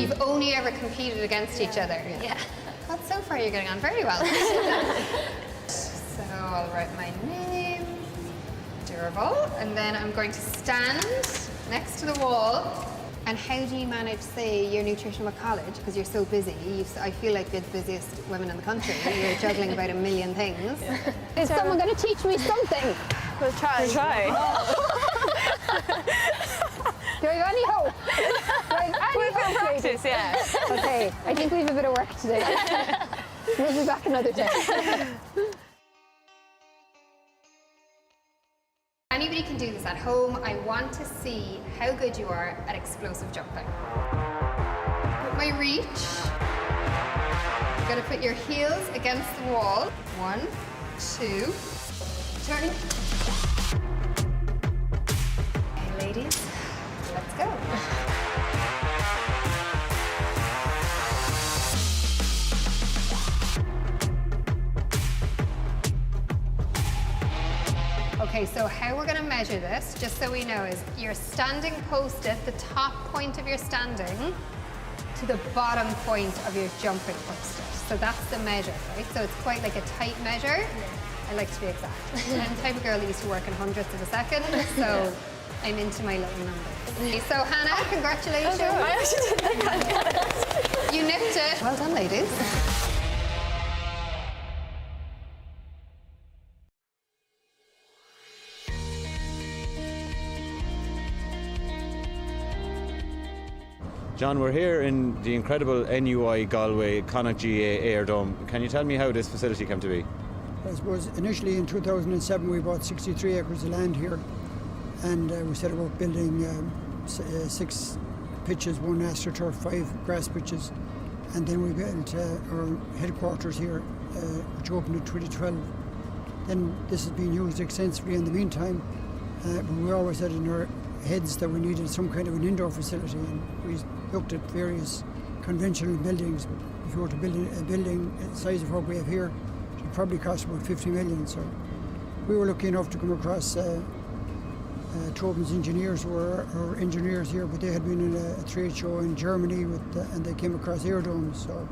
you've only ever competed against each other? Yeah. God, so far you're getting on very well. So I'll write my name, Durable, and then I'm going to stand next to the wall. And how do you manage, say, your nutrition at college? Because you're so busy. I feel like you're the busiest women in the country. You're juggling about a million things. Yeah. Is someone going to teach me something? We'll try. We'll try. Do I have any hope? We've got practice, yeah. Okay, I think we have a bit of work to do. We'll be back another day. Anybody can do this at home. I want to see how good you are at explosive jumping. With my reach, you're going to put your heels against the wall. 1, 2, turning. Okay, ladies, let's go. Okay, so how we're going to measure this, just so we know, is you're standing posted, the top point of your standing to the bottom point of your jumping posted. So that's the measure, right? So it's quite like a tight measure. Yeah. I like to be exact. I'm the type of girl that used to work in hundredths of a second, so I'm into my little numbers. Okay, so Hannah, congratulations. Oh, I actually didn't think I'd get it. You nipped it. Well done, ladies. John, we're here in the incredible NUI Galway Connacht GA Air Dome. Can you tell me how this facility came to be? I suppose initially in 2007 we bought 63 acres of land here, and we set about building 6 pitches, 1 AstroTurf, 5 grass pitches, and then we built our headquarters here, which opened in 2012. Then this has been used extensively in the meantime, but we always had in our heads that we needed some kind of an indoor facility, and we looked at various conventional buildings. If you were to build a building the size of what we have here, it would probably cost about 50 million. So we were lucky enough to come across Tobin's engineers, who were our engineers here, but they had been in a trade show in Germany and they came across air domes. So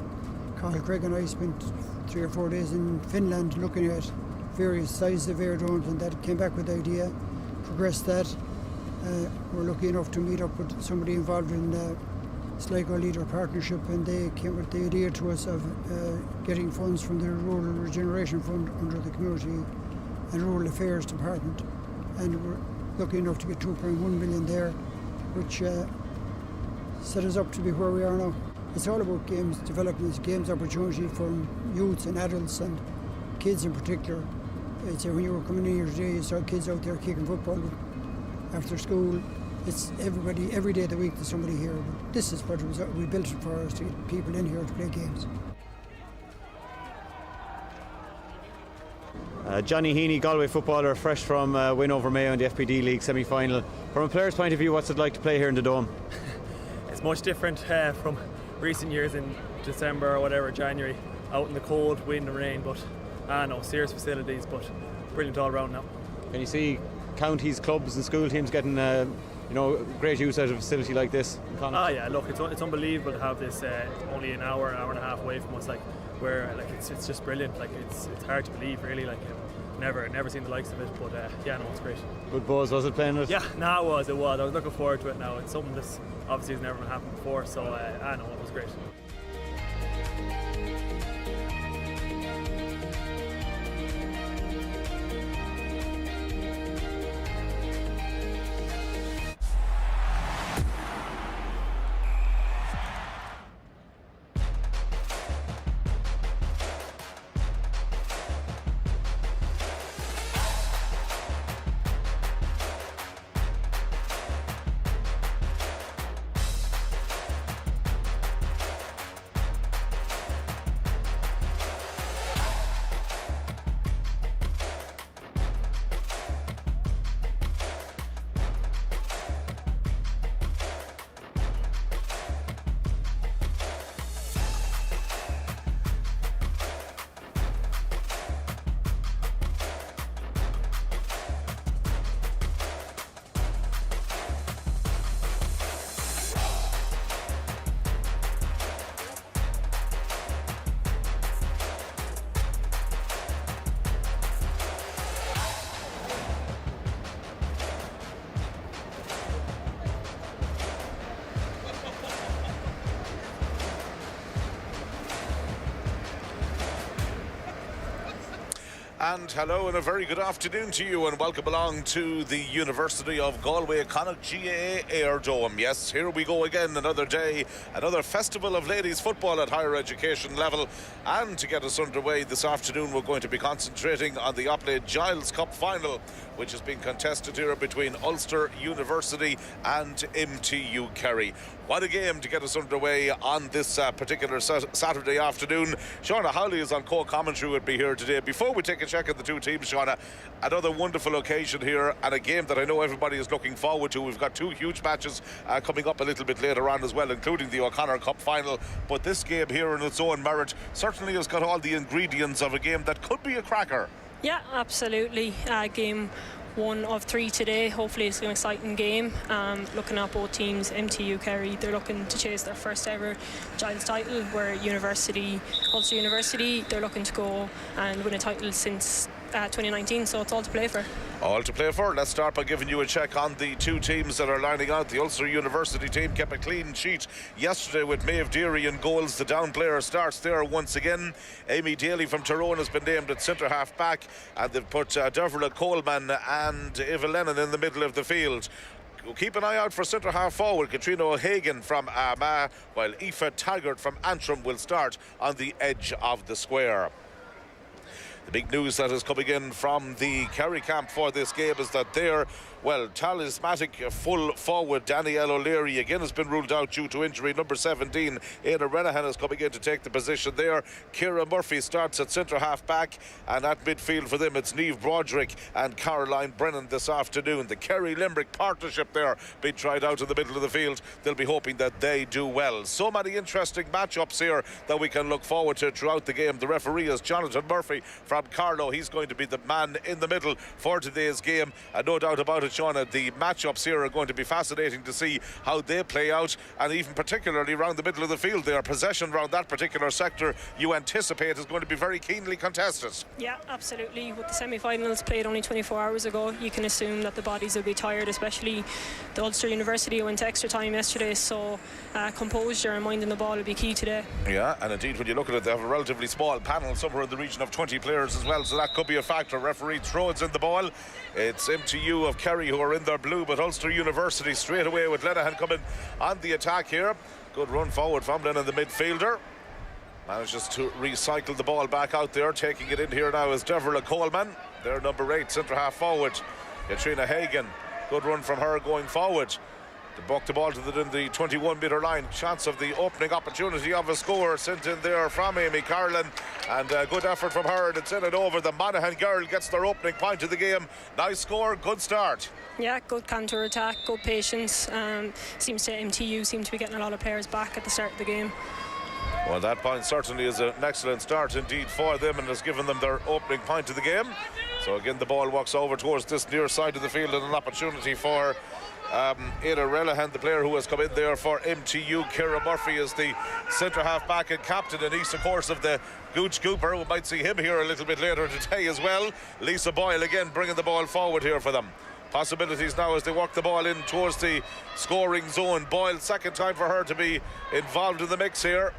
Carl Craig and I spent 3 or 4 days in Finland looking at various sizes of air domes, and that came back with the idea, progressed that. We're lucky enough to meet up with somebody involved in Sligo Leader Partnership, and they came with the idea to us of getting funds from the Rural Regeneration Fund under the Community and Rural Affairs Department, and we're lucky enough to get 2.1 million there, which set us up to be where we are now. It's all about games development, games opportunity for youths and adults and kids in particular. I'd say when you were coming in here today, you saw kids out there kicking football after school. It's everybody, every day of the week there's somebody here. But this is what we built it for, us to get people in here to play games. Johnny Heaney, Galway footballer, fresh from win over Mayo in the FPD League semi-final. From a player's point of view, what's it like to play here in the Dome? It's much different from recent years in December or whatever, January, out in the cold, wind and rain, but no, serious facilities, but brilliant all round now. Can you see counties, clubs and school teams getting great use out of a facility like this? Yeah, look, it's unbelievable to have this only an hour and a half away from us, like where like it's just brilliant. Like it's hard to believe, really. Like never seen the likes of it, but yeah, no, it's great. Good buzz, was it, playing it? Yeah, no, it was. I was looking forward to it now. It's something that's obviously has never happened before, so I know it was great. And hello and a very good afternoon to you, and welcome along to the University of Galway Connacht GAA Airdome. Yes, here we go again, another day, another festival of ladies football at higher education level. And to get us underway this afternoon, we're going to be concentrating on the Offaly Giles Cup Final, which is being contested here between Ulster University and MTU Kerry. What a game to get us underway on this particular Saturday afternoon. Shauna Howley is on co-commentary with me here today. Before we take a check at the two teams, Shauna, another wonderful occasion here and a game that I know everybody is looking forward to. We've got two huge matches coming up a little bit later on as well, including the O'Connor Cup Final. But this game here in its own merit certainly has got all the ingredients of a game that could be a cracker. Yeah, absolutely. Game 1 of 3 today. Hopefully it's an exciting game. Looking at both teams, MTU Kerry, they're looking to chase their first ever Giles title, where Ulster University, they're looking to go and win a title since 2019, so it's all to play for. All to play for. Let's start by giving you a check on the two teams that are lining out. The Ulster University team kept a clean sheet yesterday with Maeve Deary in goals. The down player starts there once again. Amy Daly from Tyrone has been named at centre half back, and they've put Deborah Coleman and Eva Lennon in the middle of the field. Keep an eye out for centre half forward. Katrina O'Hagan from Armagh, while Aoife Taggart from Antrim will start on the edge of the square. The big news that is coming in from the Kerry camp for this game is that their, talismanic full forward Danielle O'Leary again has been ruled out due to injury. Number 17, Ada Renahan, is coming in to take the position there. Ciara Murphy starts at centre half back, and at midfield for them it's Niamh Broderick and Caroline Brennan this afternoon. The Kerry-Limerick partnership there being tried out in the middle of the field. They'll be hoping that they do well. So many interesting matchups here that we can look forward to throughout the game. The referee is Jonathan Murphy from Carlow. He's going to be the man in the middle for today's game, and no doubt about it, Shauna, the matchups here are going to be fascinating to see how they play out, and even particularly around the middle of the field there. Possession around that particular sector you anticipate is going to be very keenly contested. Yeah, absolutely. With the semi-finals played only 24 hours ago, you can assume that the bodies will be tired, especially the Ulster University who went to extra time yesterday, so composure and minding the ball will be key today. Yeah, and indeed when you look at it, they have a relatively small panel, somewhere in the region of 20 players as well, so that could be a factor. Referee throws in the ball. It's MTU of Kerry who are in their blue, but Ulster University straight away with Lenihan coming on the attack here. Good run forward from Lennon, the midfielder. Manages to recycle the ball back out there. Taking it in here now is Deborah Coleman. They're number 8, centre half forward. Katrina Hagan. Good run from her going forward. To buck the ball to the 21-metre line. Chance of the opening opportunity of a score sent in there from Amy Carlin, and a good effort from her, and it's in and over. The Monaghan girl gets their opening point of the game. Nice score, good start. Yeah, good counter attack, good patience. Seems to MTU seem to be getting a lot of players back at the start of the game. Well, that point certainly is an excellent start indeed for them, and has given them their opening point of the game. So again, the ball walks over towards this near side of the field, and an opportunity for Ada Renahan, the player who has come in there for MTU. Ciara Murphy is the centre half back and captain, and he's of course of the Gooch Cooper. We might see him here a little bit later today as well. Lisa Boyle again bringing the ball forward here for them. Possibilities now as they work the ball in towards the scoring zone. Boyle, second time for her to be involved in the mix here.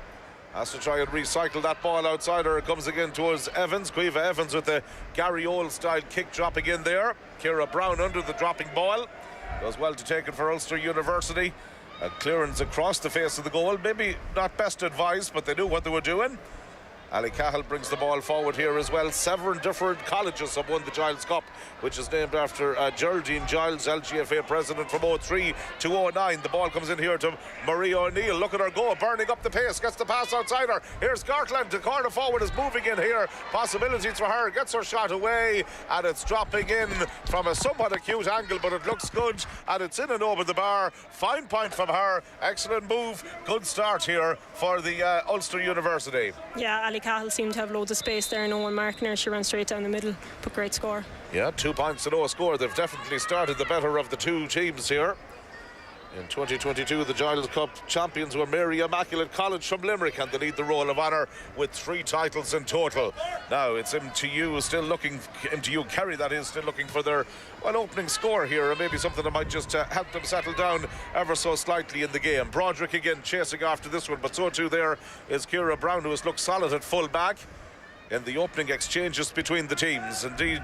Has to try and recycle that ball outside her. It comes again towards Evans. Quiva Evans with the Gary Old style kick dropping in there. Ciara Brown under the dropping ball. Does well to take it for Ulster University. A clearance across the face of the goal. Maybe not best advised, but they knew what they were doing. Ali Cahill brings the ball forward here as well. 7 different colleges have won the Giles Cup, which is named after Geraldine Giles, LGFA president from 03 to 09. The ball comes in here to Maria O'Neill. Look at her go, burning up the pace, gets the pass outside her. Here's Gartland, the corner forward is moving in here. Possibilities for her, gets her shot away, and it's dropping in from a somewhat acute angle, but it looks good, and it's in and over the bar. Fine point from her, excellent move, good start here for the Ulster University. Yeah, Ali Cahill seemed to have loads of space there, no one marking her. She ran straight down the middle, but great score. Yeah, 2 points to no score. They've definitely started the better of the two teams here. In 2022, the Giles Cup champions were Mary Immaculate College from Limerick, and they lead the roll of honour with 3 titles in total. Now it's MTU still looking, MTU Kerry that is, still looking for their opening score here, and maybe something that might just help them settle down ever so slightly in the game. Broderick again chasing after this one, but so too there is Ciara Brown, who has looked solid at full back. in the opening exchanges between the teams. Indeed,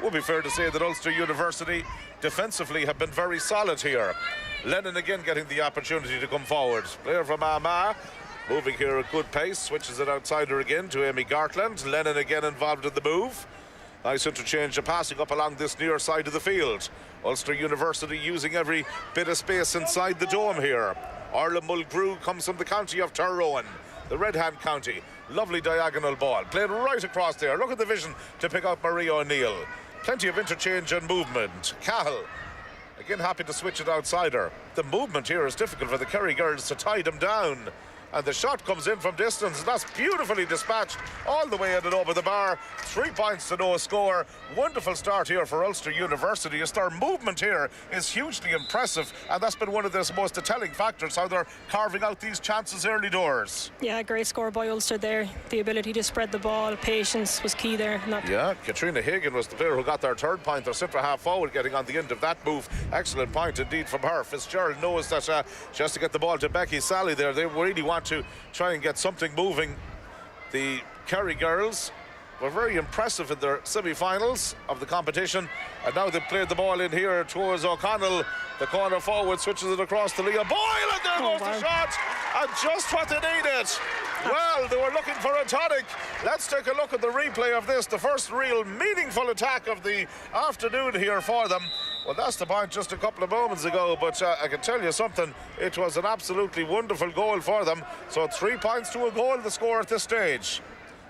would be fair to say that Ulster University defensively have been very solid here. Lennon again getting the opportunity to come forward. Player from Armagh moving here at good pace, switches it outside her again to Amy Gartland. Lennon again involved in the move. Nice interchange of passing up along this near side of the field. Ulster University using every bit of space inside the dome here. Orla Mulgrew comes from the county of Tyrone, the Red Hand county. Lovely diagonal ball, played right across there. Look at the vision to pick out Marie O'Neill. Plenty of interchange and movement. Cahill, again happy to switch it outside her. The movement here is difficult for the Kerry girls to tie them down. And the shot comes in from distance. That's beautifully dispatched all the way in and over the bar. 3 points to no score. Wonderful start here for Ulster University. Their movement here is hugely impressive, and that's been one of the most telling factors, how they're carving out these chances early doors. Yeah, great score by Ulster there. The ability to spread the ball, patience was key there. Yeah, Katrina Hagan was the player who got their third point. Their centre half forward getting on the end of that move. Excellent point indeed from her. Fitzgerald knows that she has to get the ball to Becky Sally there. They really want to try and get something moving. The Kerry girls were very impressive in their semi-finals of the competition, and now they've played the ball in here towards O'Connell. The corner forward switches it across to Leah Boyle, and there goes the shot, and just what they needed. Well, they were looking for a tonic. Let's take a look at the replay of this, the first real meaningful attack of the afternoon here for them. Well, that's the point just a couple of moments ago, but I can tell you something, it was an absolutely wonderful goal for them. So 3 points to a goal, the score at this stage.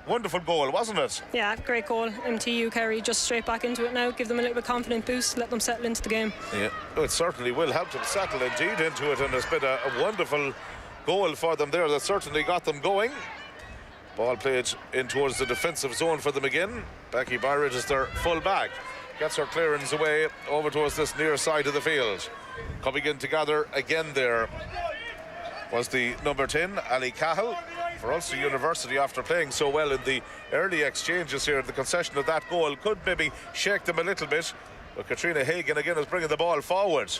Wonderful goal, wasn't it? Yeah, great goal. MTU Kerry just straight back into it now, give them a little bit confident boost, let them settle into the game. Yeah, it certainly will help them settle indeed into it, and it's been a wonderful goal for them there that certainly got them going. Ball played in towards the defensive zone for them again. Becky Byron is their full back. Gets her clearance away over towards this near side of the field. Coming in together again there was the number 10, Ali Cahill, for Ulster University. After playing so well in the early exchanges here, the concession of that goal could maybe shake them a little bit. But Katrina Hagan again is bringing the ball forward.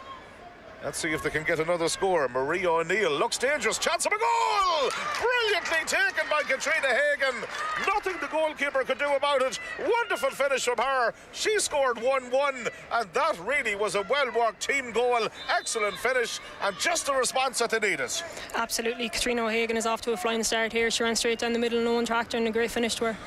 Let's see if they can get another score. Marie O'Neill looks dangerous. Chance of a goal! Brilliantly taken by Katrina Hagan. Nothing the goalkeeper could do about it. Wonderful finish from her. She scored 1-1, and that really was a well-worked team goal. Excellent finish, and just the response that they needed. Absolutely. Katrina O'Hagan is off to a flying start here. She ran straight down the middle, no one tracked her, and a great finish to her.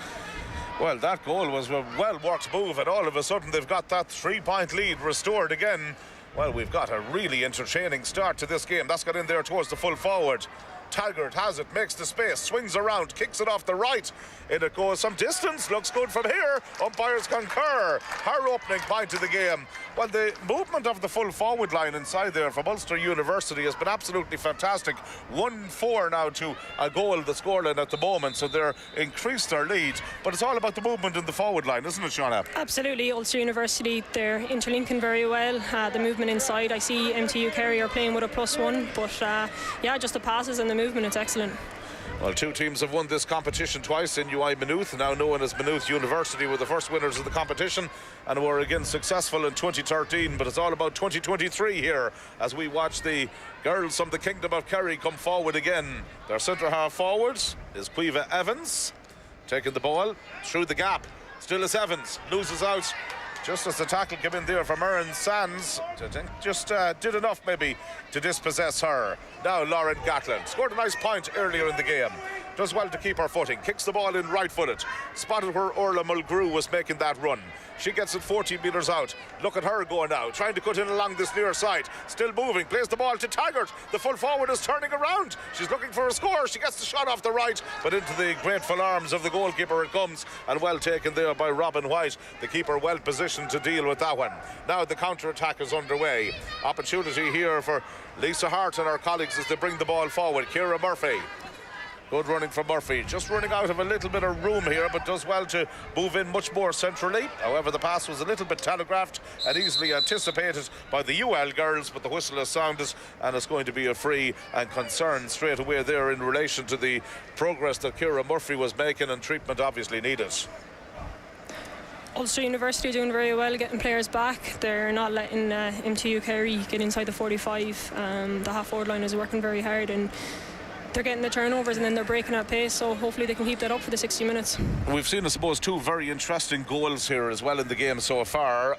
Well, that goal was a well-worked move, and all of a sudden they've got that 3-point lead restored again. Well, we've got a really entertaining start to this game. That's got in there towards the full forward. Taggart has it, makes the space, swings around, kicks it off the right. In it goes some distance, looks good from here. Umpires concur. Her opening point of the game. Well, the movement of the full forward line inside there from Ulster University has been absolutely fantastic. 1-4 now to a goal, the scoreline at the moment, so they're increased their lead. But it's all about the movement in the forward line, isn't it, Shauna? Absolutely. Ulster University, they're interlinking very well. The movement inside, I see MTU Kerry are playing with a +1, but yeah, just the passes and the movement, it's excellent. Well, two teams have won this competition twice. In UI Maynooth, now known as Maynooth University, were the first winners of the competition and were again successful in 2013. But it's all about 2023 here as we watch the girls from the Kingdom of Kerry come forward again. Their centre half forward is Quiva Evans, taking the ball through the gap. Still is Evans, loses out just as the tackle came in there from Erin Sands. Just did enough maybe to dispossess her. Now Lauren Gatland scored a nice point earlier in the game. Does well to keep her footing. Kicks the ball in right-footed. Spotted where Orla Mulgrew was making that run. She gets it 40 metres out. Look at her going now, trying to cut in along this near side. Still moving, plays the ball to Taggart. The full forward is turning around. She's looking for a score. She gets the shot off the right, but into the grateful arms of the goalkeeper it comes, and well taken there by Robin White. The keeper well positioned to deal with that one. Now the counter-attack is underway. Opportunity here for Lisa Hart and her colleagues as they bring the ball forward. Ciara Murphy. Good running from Murphy, just running out of a little bit of room here, but does well to move in much more centrally. However, the pass was a little bit telegraphed and easily anticipated by the UL girls, but the whistle has sounded and it's going to be a free, and concern straight away there in relation to the progress that Ciara Murphy was making, and treatment obviously needed. Ulster University doing very well, getting players back. They're not letting MTU Kerry get inside the 45. The half-forward line is working very hard, and they're getting the turnovers and then they're breaking at pace, so hopefully they can keep that up for the 60 minutes. We've seen, I suppose, two very interesting goals here as well in the game so far,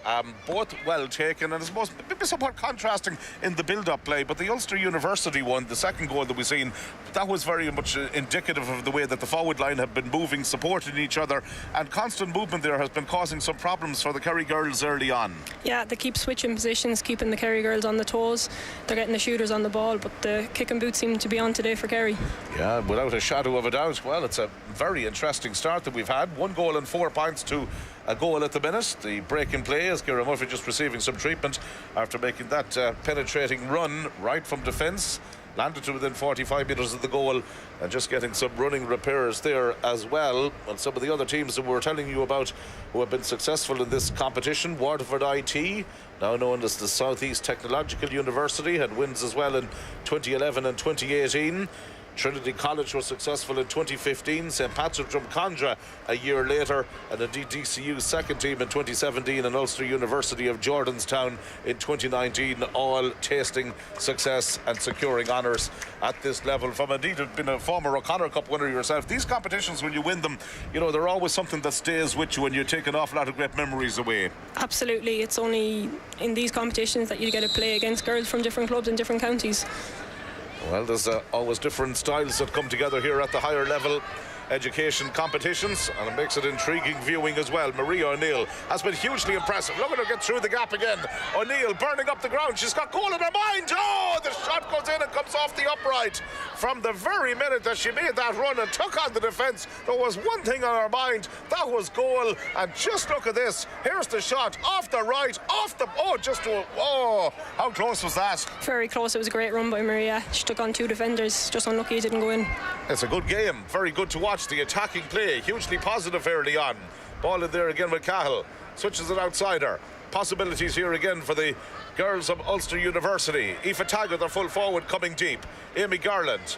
both well taken and I suppose maybe somewhat contrasting in the build-up play, but the Ulster University one, the second goal that we've seen, that was very much indicative of the way that the forward line have been moving, supporting each other, and constant movement there has been causing some problems for the Kerry girls early on. Yeah, they keep switching positions, keeping the Kerry girls on the toes. They're getting the shooters on the ball, but the kick and boots seem to be on today for Kerry. Yeah, without a shadow of a doubt. Well, it's a very interesting start that we've had. 1 goal and 4 points to a goal at the minute. The break in play is Ciara Murphy just receiving some treatment after making that penetrating run right from defence. Landed to within 45 metres of the goal and just getting some running repairs there as well. And some of the other teams that we were telling you about who have been successful in this competition, Waterford IT, now known as the South East Technological University, had wins as well in 2011 and 2018. Trinity College was successful in 2015, St Patrick's Drumcondra a year later, and indeed DCU's second team in 2017 and Ulster University of Jordanstown in 2019, all tasting success and securing honours at this level. From indeed been a former O'Connor Cup winner yourself, these competitions, when you win them, you know, they're always something that stays with you and you take an awful lot of great memories away. Absolutely, it's only in these competitions that you get to play against girls from different clubs in different counties. Well, there's always different styles that come together here at the higher level education competitions, and it makes it intriguing viewing as well. Maria O'Neill has been hugely impressive. Look at her get through the gap again. O'Neill burning up the ground. She's got goal in her mind. Oh, the shot goes in and comes off the upright. From the very minute that she made that run and took on the defence, there was one thing on her mind. That was goal. And just look at this. Here's the shot off the right, off the... Oh, how close was that? Very close. It was a great run by Maria. She took on 2 defenders. Just unlucky it didn't go in. It's a good game. Very good to watch. The attacking play, hugely positive early on. Ball in there again with Cahill. Switches it outside her. Possibilities here again for the girls of Ulster University. Aoife Taggart, their full forward, coming deep. Amy Garland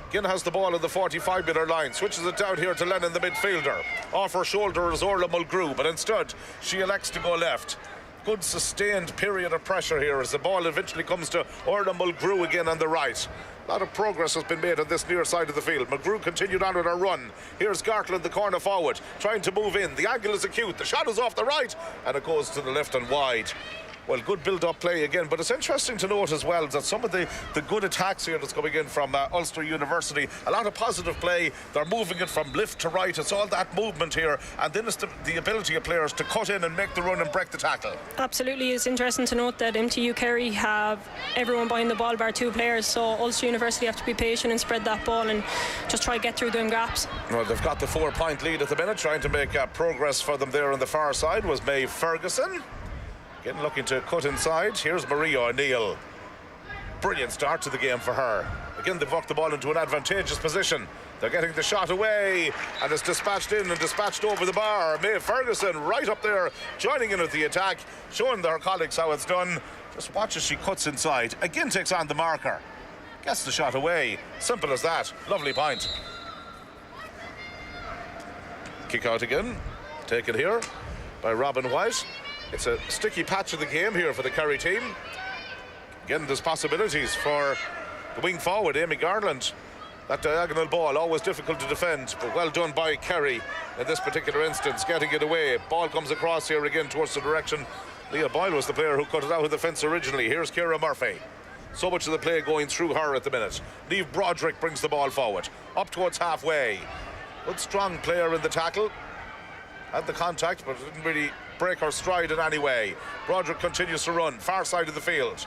again has the ball in the 45-metre line. Switches it down here to Lennon, the midfielder. Off her shoulder is Orla Mulgrew, but instead she elects to go left. Good sustained period of pressure here as the ball eventually comes to Orla Mulgrew again on the right. A lot of progress has been made on this near side of the field. McGrew continued on with her run. Here's Gartland, the corner forward, trying to move in. The angle is acute. The shot is off the right, and it goes to the left and wide. Well, good build-up play again, but it's interesting to note as well that some of the good attacks here that's coming in from Ulster University, a lot of positive play. They're moving it from left to right. It's all that movement here, and then it's the ability of players to cut in and make the run and break the tackle. Absolutely. It's interesting to note that MTU Kerry have everyone behind the ball bar 2 players, so Ulster University have to be patient and spread that ball and just try to get through them gaps. Well, they've got the 4-point lead at the minute. Trying to make progress for them there on the far side was Maeve Ferguson. Again, looking to cut inside. Here's Maria O'Neill. Brilliant start to the game for her. Again, they've worked the ball into an advantageous position. They're getting the shot away, and it's dispatched in and dispatched over the bar. Maeve Ferguson right up there, joining in with the attack, showing their colleagues how it's done. Just watch as she cuts inside. Again, takes on the marker. Gets the shot away. Simple as that. Lovely point. Kick out again. Taken here by Robin White. It's a sticky patch of the game here for the Kerry team. Again, there's possibilities for the wing forward, Amy Garland. That diagonal ball, always difficult to defend, but well done by Kerry in this particular instance, getting it away. Ball comes across here again towards the direction. Leah Boyle was the player who cut it out of the fence originally. Here's Ciara Murphy. So much of the play going through her at the minute. Niamh Broderick brings the ball forward, up towards halfway. Good strong player in the tackle. Had the contact, but didn't really break her stride in any way. Broderick continues to run, far side of the field.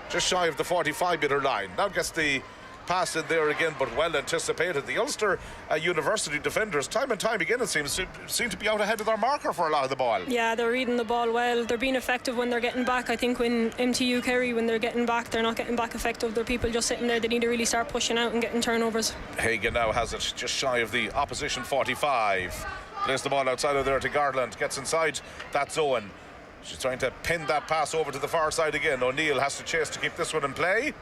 Just shy of the 45-metre line. Now gets the pass in there again, but well anticipated. The Ulster University defenders, time and time again, it seems to be out ahead of their marker for a lot of the ball. Yeah, they're reading the ball well. They're being effective when they're getting back. I think when MTU Kerry, when they're getting back, they're not getting back effective. They're people just sitting there. They need to really start pushing out and getting turnovers. Hagan now has it just shy of the opposition 45. Plays the ball outside of there to Garland. Gets inside that zone. She's trying to pin that pass over to the far side again. O'Neill has to chase to keep this one in play.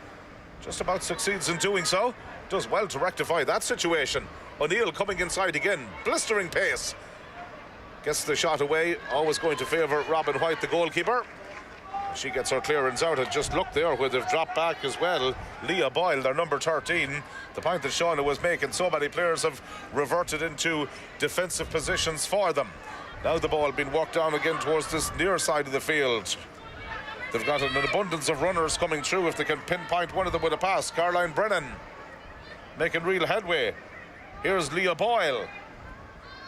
Just about succeeds in doing so. Does well to rectify that situation. O'Neill coming inside again. Blistering pace. Gets the shot away. Always going to favour Robin White, the goalkeeper. She gets her clearance out, and just look there where they've dropped back as well. Leah Boyle, their number 13. The point that Shauna was making, so many players have reverted into defensive positions for them. Now the ball being walked down again towards this near side of the field. They've got an abundance of runners coming through if they can pinpoint one of them with a pass. Caroline Brennan making real headway. Here's Leah Boyle,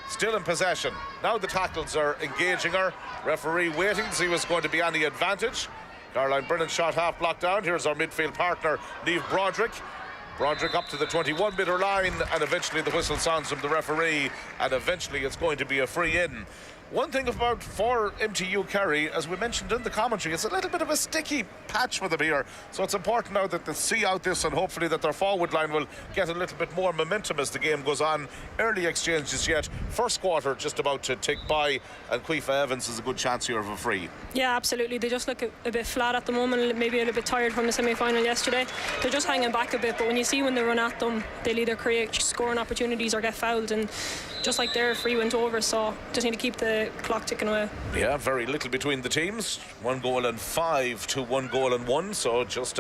still in possession. Now the tackles are engaging her. Referee waiting to see what's going to be any advantage. Caroline Brennan shot half blocked down. Here's our midfield partner, Niamh Broderick. Broderick up to the 21-metre line, and eventually the whistle sounds from the referee, and eventually it's going to be a free in. One thing about for MTU Kerry, as we mentioned in the commentary, it's a little bit of a sticky patch for them here. So it's important now that they see out this, and hopefully that their forward line will get a little bit more momentum as the game goes on. Early exchanges yet. First quarter just about to tick by, and Cuifa Evans has a good chance here of a free. Yeah, absolutely. They just look a bit flat at the moment, maybe a little bit tired from the semi-final yesterday. They're just hanging back a bit, but when you see when they run at them, they'll either create scoring opportunities or get fouled, and just like their free went over, so just need to keep the clock ticking away. Yeah, very little between the teams. 1 goal and 5 to 1 goal and 1, so just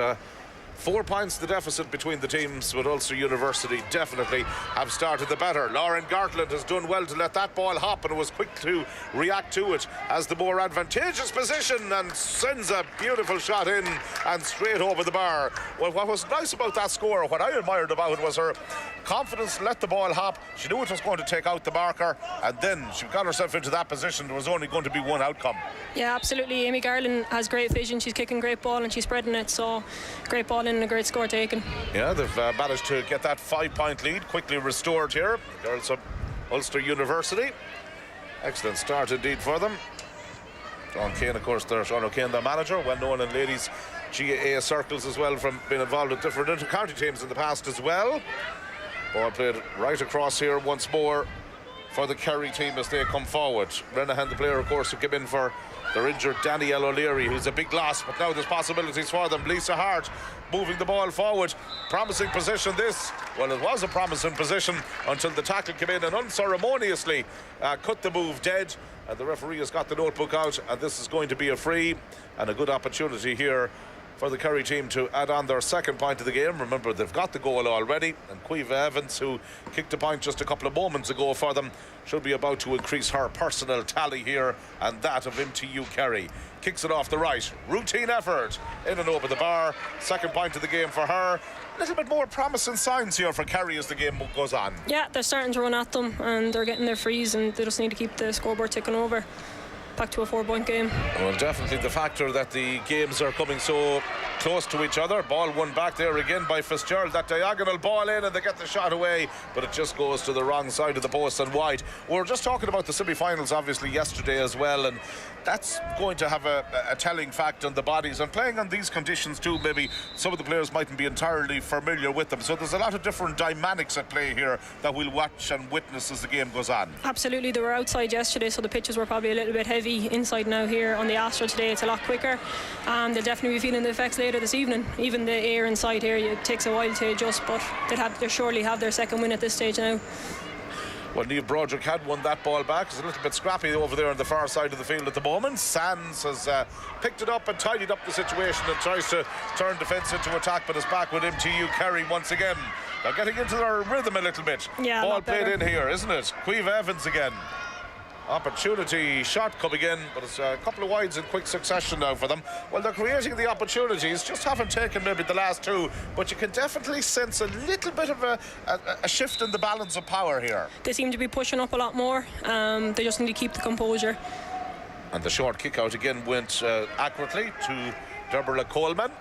4 points the deficit between the teams, but Ulster University definitely have started the better. Lauren Gartland has done well to let that ball hop and was quick to react to it as the more advantageous position, and sends a beautiful shot in and straight over the bar. Well, what was nice about that score, what I admired about it, was her confidence to let the ball hop. She knew it was going to take out the marker, and then she got herself into that position. There was only going to be one outcome. Yeah, absolutely. Amy Garland has great vision. She's kicking great ball and she's spreading it, so great ball in and a great score taken. Yeah, they've managed to get that 5-point lead quickly restored here. The girls of Ulster University. Excellent start indeed for them. Sean Kane, of course, Sean O'Kane, their manager, well known in ladies GAA circles as well, from being involved with different inter-county teams in the past as well. Ball played right across here once more for the Kerry team as they come forward. Renahan, the player, of course, who came in for their injured Danielle O'Leary, who's a big loss, but now there's possibilities for them. Lisa Hart moving the ball forward. Promising position this. Well, it was a promising position until the tackle came in and unceremoniously cut the move dead. And the referee has got the notebook out, and this is going to be a free, and a good opportunity here for the Kerry team to add on their second point of the game. Remember, they've got the goal already, and Cuifa Evans, who kicked a point just a couple of moments ago for them, should be about to increase her personal tally here and that of MTU Kerry. Kicks it off the right. Routine effort in and over the bar. Second point of the game for her. A little bit more promising signs here for Kerry as the game goes on. Yeah, they're starting to run at them and they're getting their frees, and they just need to keep the scoreboard ticking over. Back to a 4-point game. Well, definitely the factor that the games are coming so close to each other. Ball won back there again by Fitzgerald. That diagonal ball in, and they get the shot away, but it just goes to the wrong side of the post and wide. We were just talking about the semi-finals obviously yesterday as well, and that's going to have a telling fact on the bodies, and playing on these conditions too. Maybe some of the players mightn't be entirely familiar with them, so there's a lot of different dynamics at play here that we'll watch and witness as the game goes on. Absolutely. They were outside yesterday, so the pitches were probably a little bit heavy. Inside now here on the Astro today, it's a lot quicker. They'll definitely be feeling the effects later this evening. Even the air inside here, it takes a while to adjust, but they'll surely have their second win at this stage now. Well, Niamh Broderick had won that ball back. It's a little bit scrappy over there on the far side of the field at the moment. Sands has picked it up and tidied up the situation and tries to turn defence into attack, but is back with MTU Kerry once again. They're getting into their rhythm a little bit. Yeah, ball played in here, isn't it? Cuifa Evans again. Opportunity shot coming in, but it's a couple of wides in quick succession now for them. Well, they're creating the opportunities, just haven't taken maybe the last two, but you can definitely sense a little bit of a shift in the balance of power here. They seem to be pushing up a lot more. They just need to keep the composure. And the short kick out again went accurately to Deborah Coleman.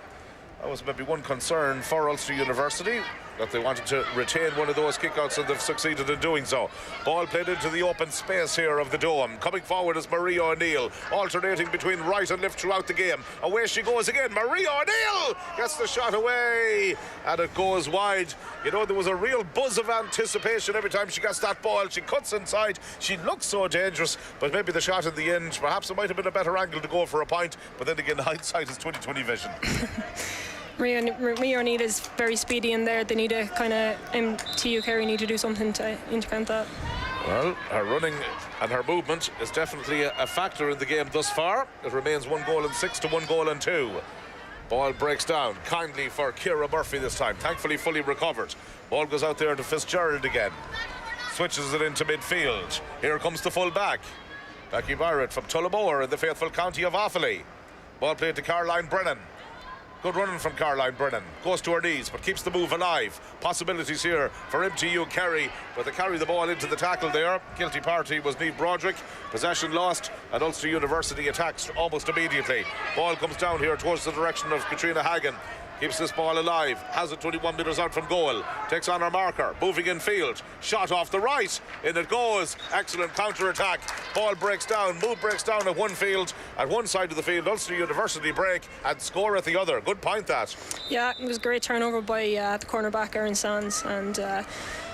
That was maybe one concern for Ulster University, that they wanted to retain one of those kickouts, and they've succeeded in doing so. Ball played into the open space here of the dome. Coming forward is Maria O'Neill, alternating between right and left throughout the game. Away she goes again. Maria O'Neill gets the shot away, and it goes wide. You know, there was a real buzz of anticipation every time she gets that ball. She cuts inside. She looks so dangerous, but maybe the shot in the end, perhaps it might have been a better angle to go for a point, but then again, hindsight is 20/20 vision. Maria O'Neill is very speedy in there. They need to kind of, MTU Kerry need to do something to intercount that. Well, her running and her movement is definitely a factor in the game thus far. It remains 1 goal and 6 to 1 goal and 2. Ball breaks down kindly for Ciara Murphy this time, thankfully fully recovered. Ball goes out there to Fitzgerald again. Switches it into midfield. Here comes the full back. Becky Barrett from Tullamore in the faithful county of Offaly. Ball played to Caroline Brennan. Good running from Caroline Brennan. Goes to her knees, but keeps the move alive. Possibilities here for MTU Kerry, but they carry the ball into the tackle there. Guilty party was Niamh Broderick. Possession lost, and Ulster University attacks almost immediately. Ball comes down here towards the direction of Katrina Hagan. Keeps this ball alive. Has it 21 metres out from goal. Takes on her marker. Moving in field. Shot off the right. In it goes. Excellent counter-attack. Ball breaks down. Move breaks down at one field. At one side of the field, Ulster University break and score at the other. Good point, that. Yeah, it was a great turnover by the cornerback, Erin Sands, and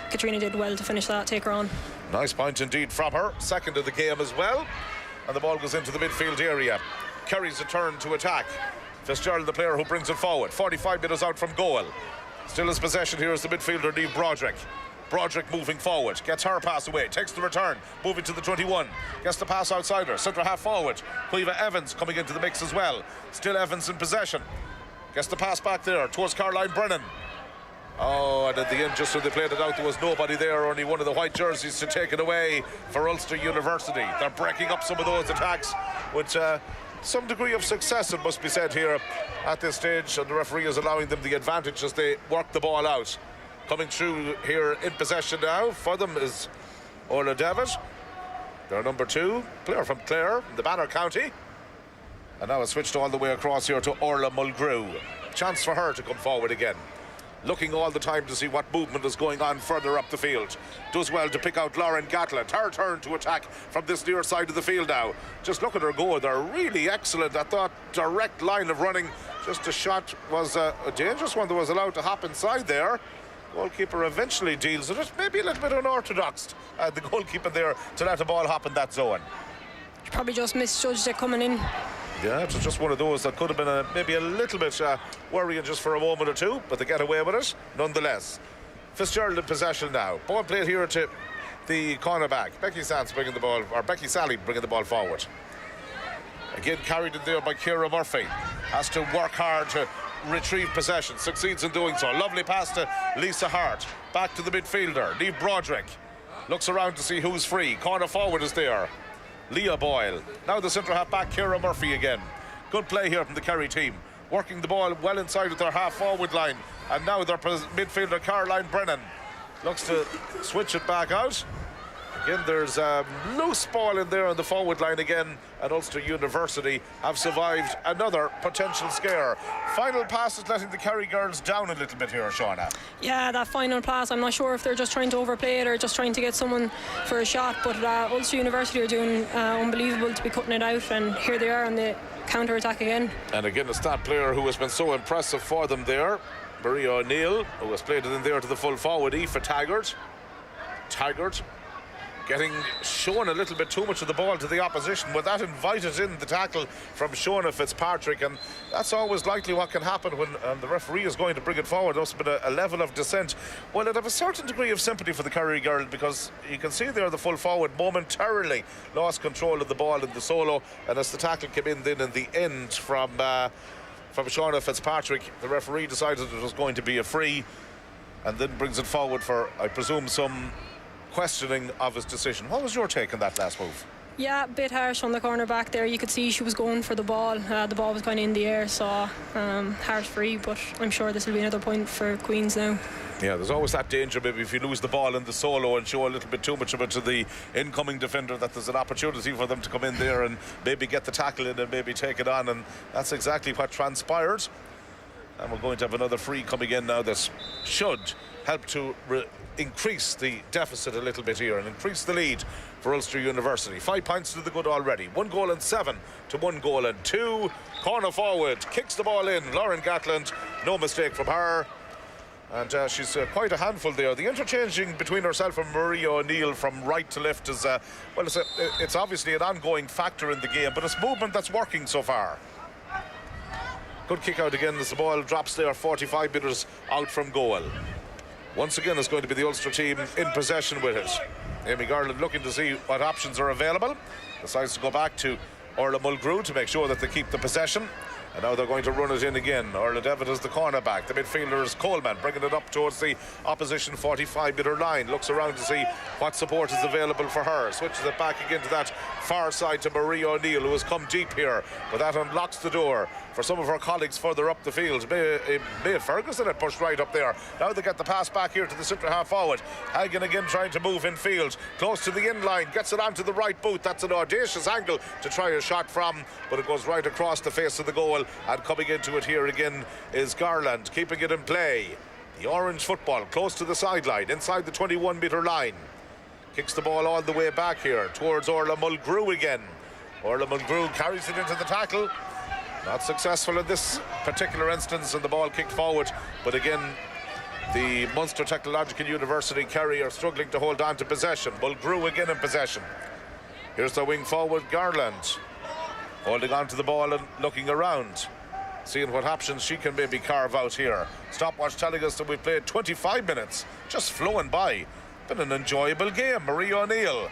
Katrina did well to finish that, take her on. Nice point indeed from her. Second of the game as well. And the ball goes into the midfield area. Kerry's a turn to attack. Fitzgerald, the player who brings it forward. 45 metres out from goal. Still his possession here is the midfielder, Niamh Broderick. Broderick moving forward. Gets her pass away. Takes the return. Moving to the 21. Gets the pass outside her. Centre half forward. Cueva Evans coming into the mix as well. Still Evans in possession. Gets the pass back there towards Caroline Brennan. Oh, and at the end, just when they played it out, there was nobody there. Only one of the white jerseys to take it away for Ulster University. They're breaking up some of those attacks with some degree of success, it must be said here at this stage, and the referee is allowing them the advantage as they work the ball out. Coming through here in possession now for them is Orla Devitt, their number 2 player from Clare in the Banner County, and now it's switched all the way across here to Orla Mulgrew. Chance for her to come forward again, looking all the time to see what movement is going on further up the field. Does well to pick out Lauren Gatland. Her turn to attack from this near side of the field now. Just look at her go. They're really excellent. I thought direct line of running. Just a shot was a dangerous one that was allowed to hop inside there. Goalkeeper eventually deals with it. Maybe a little bit unorthodox, the goalkeeper there, to let the ball hop in that zone. She probably just misjudged it coming in. Yeah, it was just one of those that could have been maybe a little bit worrying just for a moment or two, but they get away with it nonetheless. Fitzgerald in possession now. Ball played here to the cornerback. Becky Sally bringing the ball forward. Again carried in there by Ciara Murphy. Has to work hard to retrieve possession. Succeeds in doing so. Lovely pass to Lisa Hart. Back to the midfielder, Niamh Broderick. Looks around to see who's free. Corner forward is there. Leah Boyle. Now the centre half back, Ciara Murphy again. Good play here from the Kerry team. Working the ball well inside of their half forward line. And now their midfielder, Caroline Brennan, looks to switch it back out. Again, there's a loose ball in there on the forward line again, and Ulster University have survived another potential scare. Final pass is letting the Kerry girls down a little bit here, Shauna. Yeah, that final pass, I'm not sure if they're just trying to overplay it or just trying to get someone for a shot, but Ulster University are doing unbelievable to be cutting it out, and here they are on the counter-attack again. And again, it's that player who has been so impressive for them there, Maria O'Neill, who has played it in there to the full forward, Aoife Taggart. Getting shown a little bit too much of the ball to the opposition. Well, that invited in the tackle from Shona Fitzpatrick, and that's always likely what can happen when the referee is going to bring it forward. There's been a level of dissent. Well, I'd have a certain degree of sympathy for the Kerry girl, because you can see there the full forward momentarily lost control of the ball in the solo, and as the tackle came in then in the end from Shona Fitzpatrick, the referee decided it was going to be a free, and then brings it forward for, I presume, some questioning of his decision. What was your take on that last move? Yeah, a bit harsh on the corner back there. You could see she was going for the ball. The ball was kind of in the air, so harsh free, but I'm sure this will be another point for Queens now. Yeah, there's always that danger, maybe if you lose the ball in the solo and show a little bit too much of it to the incoming defender, that there's an opportunity for them to come in there and maybe get the tackle in and maybe take it on, and that's exactly what transpired. And we're going to have another free coming in now that should help to increase the deficit a little bit here and increase the lead for Ulster University. 5 points to the good already. 1 goal and 7 to 1 goal and 2. Corner forward, kicks the ball in. Lauren Gatland, no mistake from her. And she's quite a handful there. The interchanging between herself and Maria O'Neill from right to left is, well, it's obviously an ongoing factor in the game, but it's movement that's working so far. Good kick out again as the ball drops there 45 metres out from goal. Once again, it's going to be the Ulster team in possession with it. Amy Garland looking to see what options are available. Decides to go back to Orla Mulgrew to make sure that they keep the possession. And now they're going to run it in again. Orla Devitt is the cornerback. The midfielder is Coleman, bringing it up towards the opposition 45-metre line. Looks around to see what support is available for her. Switches it back again to that far side to Marie O'Neill, who has come deep here. But that unlocks the door for some of her colleagues further up the field. Mae Ferguson had pushed right up there. Now they get the pass back here to the centre half forward. Hagen again trying to move in field. Close to the in line. Gets it onto the right boot. That's an audacious angle to try a shot from. But it goes right across the face of the goal. And coming into it here again is Garland, keeping it in play. The orange football close to the sideline, inside the 21-metre line. Kicks the ball all the way back here towards Orla Mulgrew again. Orla Mulgrew carries it into the tackle. Not successful in this particular instance, and the ball kicked forward. But again, the Munster Technological University Kerry are struggling to hold on to possession. Mulgrew again in possession. Here's the wing forward, Garland, holding on to the ball and looking around, seeing what options she can maybe carve out here. Stopwatch telling us that we've played 25 minutes, just flowing by. Been an enjoyable game. Marie O'Neill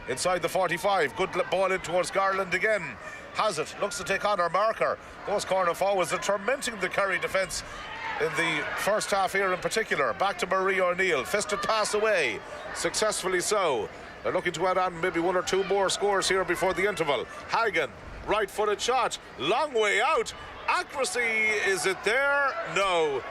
inside the 45. Good ball in towards Garland again. Has it, looks to take on her marker. Those corner forwards are tormenting the Kerry defence in the first half here in particular. Back to Marie O'Neill. Fisted pass away, successfully so. They're looking to add on maybe one or two more scores here before the interval. Hagen, right-footed shot, long way out. Accuracy, is it there? No,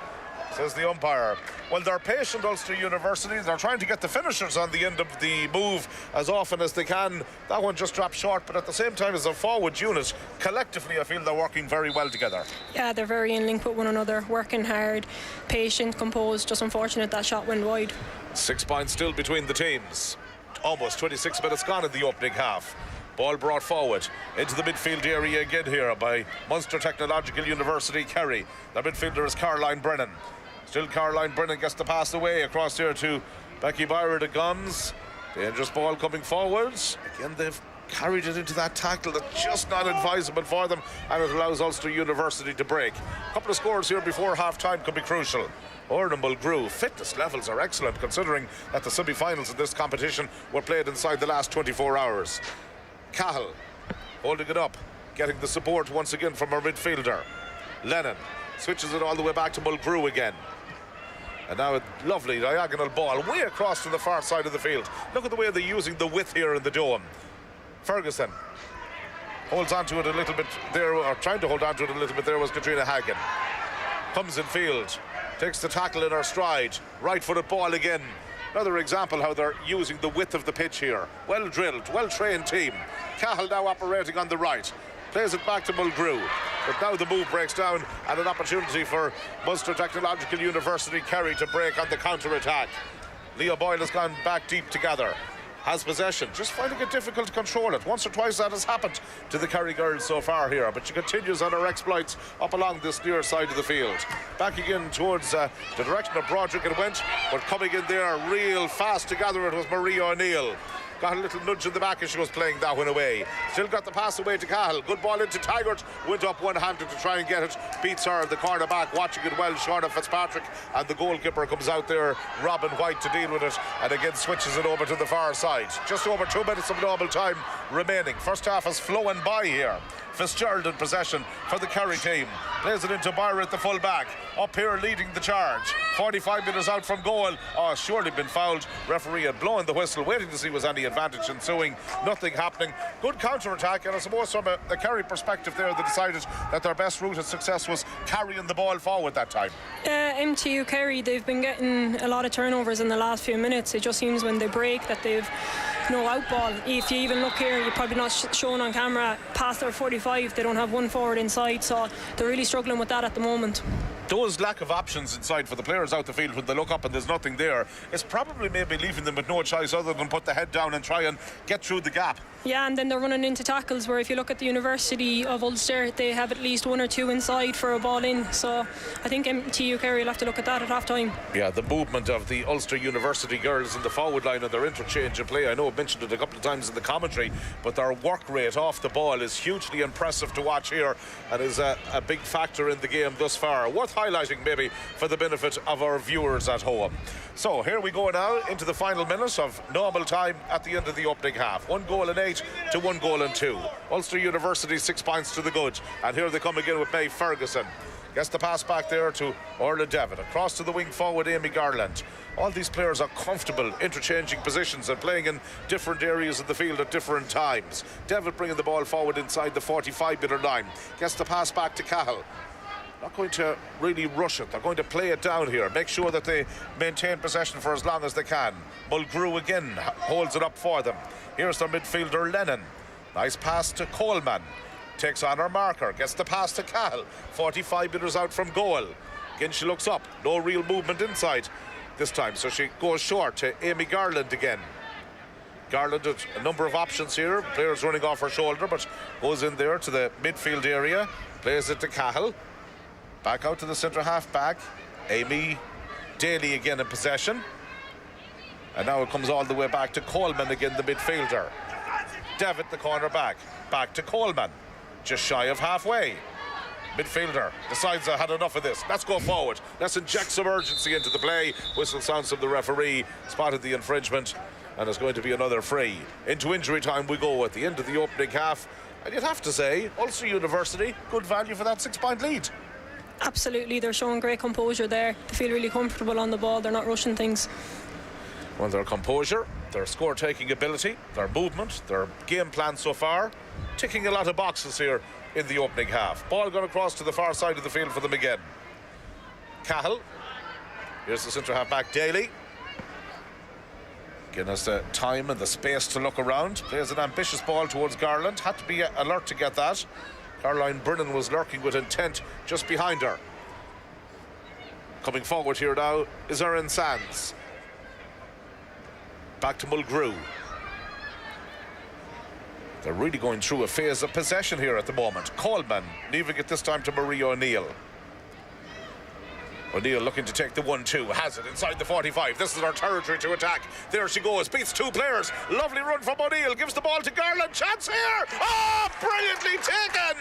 says the umpire. Well, they're patient, Ulster University. They're trying to get the finishers on the end of the move as often as they can. That one just dropped short, but at the same time as a forward unit, collectively I feel they're working very well together. Yeah, they're very in link with one another, working hard, patient, composed. Just unfortunate that shot went wide. 6 points still between the teams. Almost 26 minutes gone in the opening half. Ball brought forward into the midfield area again here by Munster Technological University Kerry. Their midfielder is Caroline Brennan. Still Caroline Brennan gets the pass away across here to Becky Byron to Guns. Dangerous ball coming forwards. Again, they've carried it into that tackle that's just not advisable for them, and it allows Ulster University to break. A couple of scores here before half-time could be crucial. Orla Mulgrew, fitness levels are excellent considering that the semi-finals of this competition were played inside the last 24 hours. Cahill holding it up, getting the support once again from our midfielder. Lennon switches it all the way back to Mulgrew again. And now a lovely diagonal ball way across to the far side of the field. Look at the way they're using the width here in the dome. Ferguson holds on to it a little bit there, or trying to hold on to it a little bit there was Katrina Hagen. Comes in field, takes the tackle in her stride. Right-footed ball again. Another example how they're using the width of the pitch here. Well drilled, well trained team. Cahill now operating on the right. Plays it back to Mulgrew. But now the move breaks down and an opportunity for Munster Technological University Kerry to break on the counter-attack. Leah Boyle has gone back deep together. Has possession, just finding it difficult to control it. Once or twice that has happened to the Kerry girls so far here, but she continues on her exploits up along this near side of the field. Back again towards the direction of Broderick it went, but coming in there real fast to gather it was Marie O'Neill. Got a little nudge in the back as she was playing that one away. Still got the pass away to Cahill. Good ball into Taggart. Went up one-handed to try and get it. Beats her, the cornerback, watching it well, Shauna Fitzpatrick. And the goalkeeper comes out there, Robin White, to deal with it. And again switches it over to the far side. Just over 2 minutes of normal time remaining. First half is flowing by here. Fitzgerald in possession for the Kerry team. Plays it into Byron at the full back. Up here leading the charge. 45 metres out from goal. Oh, surely been fouled. Referee had blown the whistle, waiting to see was any advantage ensuing. Nothing happening. Good counter-attack, and I suppose from a Kerry perspective there, they decided that their best route of success was carrying the ball forward that time. MTU Kerry, they've been getting a lot of turnovers in the last few minutes. It just seems when they break that they've no out ball. If you even look here, you're probably not shown on camera, past their 45, they don't have one forward inside, so they're really struggling with that at the moment. Those lack of options inside for the players out the field when they look up and there's nothing there, it's probably maybe leaving them with no choice other than put the head down and try and get through the gap. Yeah, and then they're running into tackles where if you look at the University of Ulster, they have at least one or two inside for a ball in. So I think MTU Kerry will have to look at that at half time. Yeah, the movement of the Ulster University girls in the forward line and their interchange of play. I know I've mentioned it a couple of times in the commentary, but their work rate off the ball is hugely impressive to watch here and is a big factor in the game thus far. Worth highlighting maybe for the benefit of our viewers at home. So here we go now into the final minute of normal time at the end of the opening half. 1 goal and 8 to 1 goal and 2. Ulster University 6 points to the good. And here they come again with May Ferguson. Gets the pass back there to Orla Devitt. Across to the wing forward, Amy Garland. All these players are comfortable interchanging positions and playing in different areas of the field at different times. Devitt bringing the ball forward inside the 45-metre line. Gets the pass back to Cahill. Not going to really rush it. They're going to play it down here. Make sure that they maintain possession for as long as they can. Mulgrew again holds it up for them. Here's their midfielder, Lennon. Nice pass to Coleman. Takes on her marker, gets the pass to Cahill. 45 metres out from goal. Again, she looks up. No real movement inside this time, so she goes short to Amy Garland again. Garland had a number of options here. Players running off her shoulder, but goes in there to the midfield area. Plays it to Cahill. Back out to the centre half back. Amy Daly again in possession. And now it comes all the way back to Coleman again, the midfielder. Devitt, the corner back. Back to Coleman. Just shy of halfway. Midfielder decides I had enough of this. Let's go forward. Let's inject some urgency into the play. Whistle sounds from the referee. Spotted the infringement. And it's going to be another free. Into injury time we go at the end of the opening half. And you'd have to say, Ulster University, good value for that 6-point lead. Absolutely, they're showing great composure there. They feel really comfortable on the ball. They're not rushing things. Well, their composure, their score-taking ability, their movement, their game plan so far, ticking a lot of boxes here in the opening half. Ball going across to the far side of the field for them again. Cahill. Here's the centre-half back, Daly. Giving us the time and the space to look around. Plays an ambitious ball towards Garland. Had to be alert to get that. Caroline Brennan was lurking with intent just behind her. Coming forward here now is Erin Sands. Back to Mulgrew. They're really going through a phase of possession here at the moment. Coleman leaving it this time to Marie O'Neill. O'Neill looking to take the 1-2. Has it inside the 45. This is her territory to attack. There she goes. Beats 2 players. Lovely run from O'Neill. Gives the ball to Garland. Chance here. Oh, brilliantly taken.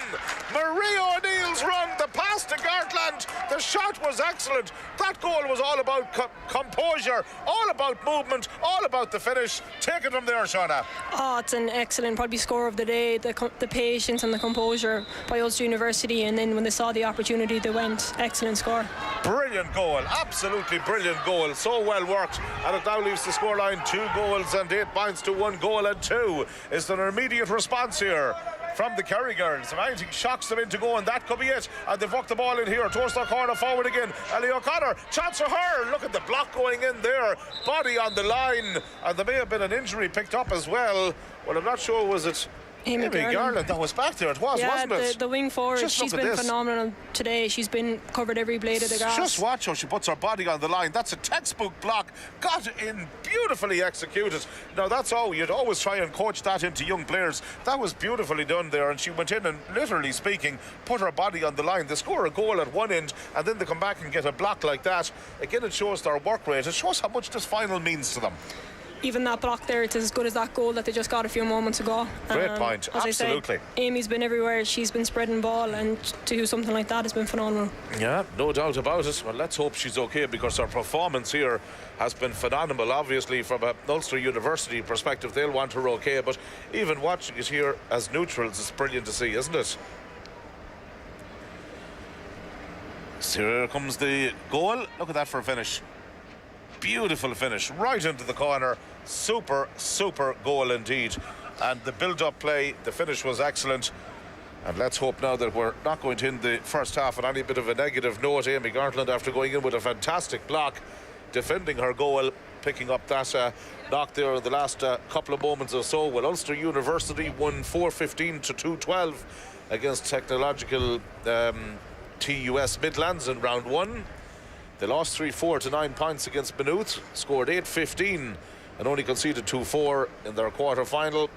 Marie O'Neill's run. The pass to Garland. The shot was excellent. That goal was all about composure, all about movement, all about the finish. Take it from there, Shauna. Oh, it's an excellent, probably score of the day. The patience and the composure by Ulster University, and then when they saw the opportunity, they went. Excellent score. Brilliant goal, absolutely brilliant goal, so well worked, and it now leaves the scoreline 2 goals and 8 points to 1 goal and 2. Is there an immediate response here from the Kerry girls? If anything shocks them into going, that could be it. And they've worked the ball in here towards their corner forward again. Ellie O'Connor, chance for her. Look at the block going in there, body on the line, and there may have been an injury picked up as well. Well, I'm not sure, was it Amy Garland that was back there? It was, wasn't it? The wing forward, she's been phenomenal today. She's been covered every blade of the grass. Just watch how she puts her body on the line. That's a textbook block, got in beautifully executed. Now that's all, you'd always try and coach that into young players. That was beautifully done there, and she went in and, literally speaking, put her body on the line. They score a goal at one end and then they come back and get a block like that. Again, it shows their work rate. It shows how much this final means to them. Even that block there, it's as good as that goal that they just got a few moments ago. Great point, absolutely. I said, Amy's been everywhere. She's been spreading ball, and to do something like that has been phenomenal. Yeah, no doubt about it. Well, let's hope she's okay, because her performance here has been phenomenal. Obviously, from an Ulster University perspective, they'll want her okay, but even watching it here as neutrals, it's brilliant to see, isn't it? So here comes the goal. Look at that for a finish. Beautiful finish, right into the corner. Super goal indeed. And the build-up play, the finish was excellent. And let's hope now that we're not going to end the first half on any bit of a negative note. Amy Garland, after going in with a fantastic block, defending her goal, picking up that knock there in the last couple of moments or so. Well, Ulster University won 4-15 to 2-12 against Technological TUS Midlands in round 1. They lost 3-4 to 9 points against Maynooth, scored 8-15 and only conceded 2-4 in their quarter-final,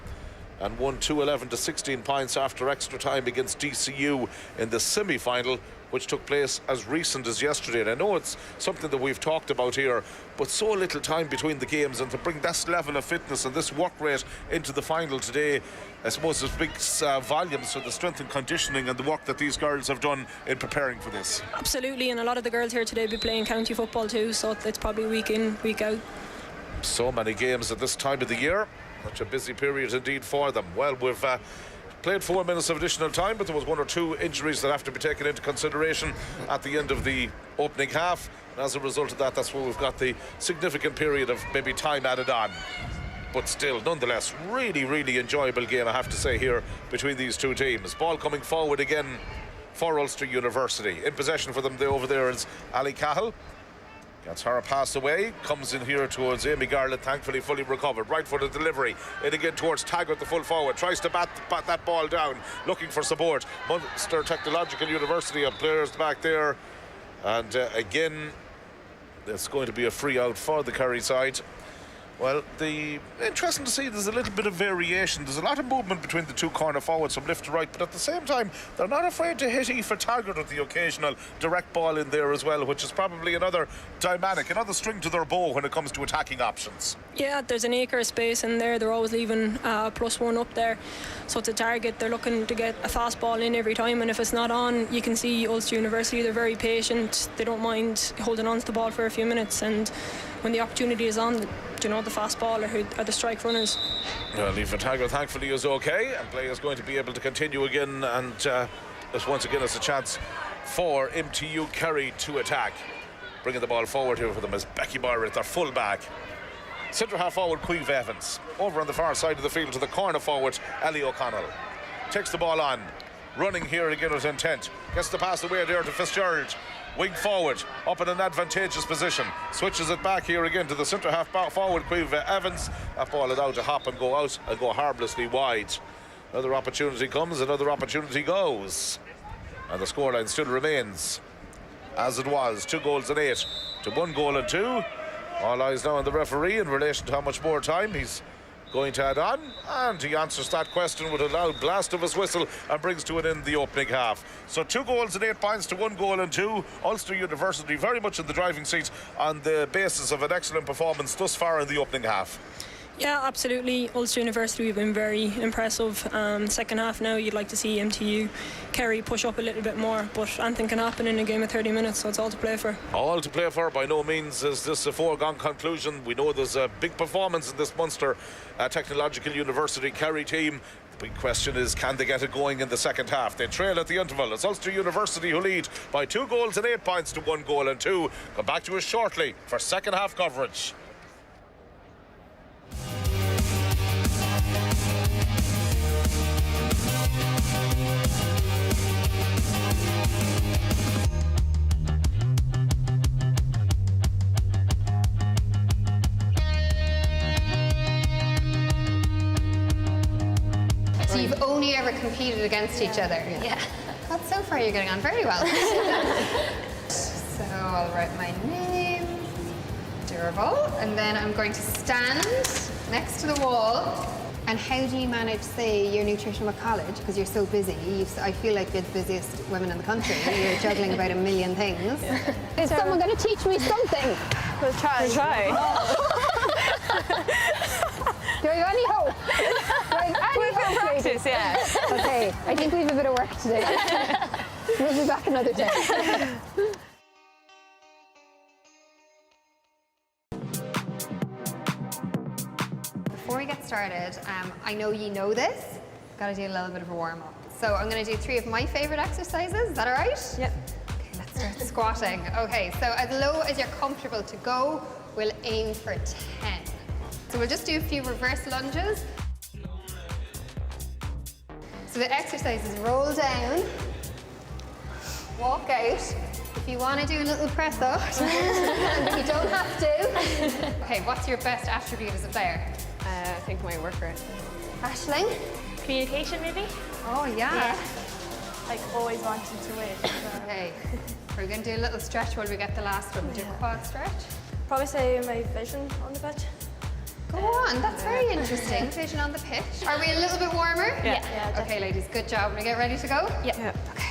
and won 2-11 to 16 points after extra time against DCU in the semi-final, which took place as recent as yesterday. And I know it's something that we've talked about here, but so little time between the games, and to bring this level of fitness and this work rate into the final today, I suppose it speaks volumes for the strength and conditioning and the work that these girls have done in preparing for this. Absolutely, and a lot of the girls here today be playing county football too, so it's probably week in, week out. So many games at this time of the year. Such a busy period indeed for them. Well, we've played 4 minutes of additional time, but there was 1 or 2 injuries that have to be taken into consideration at the end of the opening half. And as a result of that, that's where we've got the significant period of maybe time added on. But still, nonetheless, really enjoyable game, I have to say, here between these two teams. Ball coming forward again for Ulster University. In possession for them over there is Ali Cahill. Gets her pass away, comes in here towards Amy Garland, thankfully fully recovered. Right footed delivery, in again towards Taggart, the full forward. Tries to bat that ball down, looking for support. Munster Technological University have players back there. And again, it's going to be a free out for the Kerry side. Well, interesting to see there's a little bit of variation. There's a lot of movement between the two corner forwards from left to right, but at the same time, they're not afraid to hit Aoife Taggart with the occasional direct ball in there as well, which is probably another string to their bow when it comes to attacking options. Yeah, there's an acre of space in there. They're always leaving +1 up there. So it's a target. They're looking to get a fast ball in every time, and if it's not on, you can see Ulster University, they're very patient. They don't mind holding on to the ball for a few minutes, and when the opportunity is on, the fast ball are the strike runners. Well, Aoife Taggart thankfully is okay, and play is going to be able to continue again, and this once again is a chance for MTU Kerry to attack. Bringing the ball forward here for them is Becky Byron, their full back. Centre half forward Queeve Evans. Over on the far side of the field to the corner forward Ellie O'Connell. Takes the ball on. Running here again with intent. Gets the pass away there to Fitzgerald. Wing forward, up in an advantageous position. Switches it back here again to the centre half forward Queeve Evans. That ball allowed to hop and go out and go harmlessly wide. Another opportunity comes, another opportunity goes. And the scoreline still remains as it was, 2 goals and 8 to 1 goal and 2. All eyes now on the referee in relation to how much more time he's going to add on, and he answers that question with a loud blast of his whistle and brings to an end the opening half. So 2 goals and 8 points to 1 goal and 2. Ulster University very much in the driving seat on the basis of an excellent performance thus far in the opening half. Yeah, absolutely. Ulster University have been very impressive. Second half now, you'd like to see MTU Kerry push up a little bit more, but anything can happen in a game of 30 minutes, so it's all to play for. All to play for. By no means is this a foregone conclusion. We know there's a big performance in this Munster Technological University Kerry team. The big question is, can they get it going in the second half? They trail at the interval. It's Ulster University who lead by 2 goals and 8 points to 1 goal and 2. Come back to us shortly for second half coverage. So you've only ever competed against each other? Yeah. God, so far you're getting on very well. So I'll write my name, Durable, and then I'm going to stand next to the wall. And how do you manage, say, your nutrition at college? Because you're so busy. I feel like you're the busiest women in the country. You're juggling about a million things. Is someone going to teach me something? We'll try. Do I have any hope? Practice, yeah. Okay, I think we have a bit of work to do. We'll be back another day. Before we get started, I know you know this. Got to do a little bit of a warm up. So I'm going to do 3 of my favorite exercises. Is that all right? Yep. Okay, let's start squatting. Okay, so as low as you're comfortable to go, we'll aim for 10. So we'll just do a few reverse lunges. So the exercise is roll down, walk out. If you want to do a little press up, but you don't have to. Okay, what's your best attribute as a player? I think my work rate. Aisling? Communication, maybe? Oh, yeah. Like always wanting to win. Okay, we're going to do a little stretch while we get the last one. Do a quad stretch. Probably say my vision on the pitch. Go on, that's very interesting. Vision on the pitch. Are we a little bit warmer? Yeah. Okay, ladies, good job. We get ready to go? Yeah. Okay.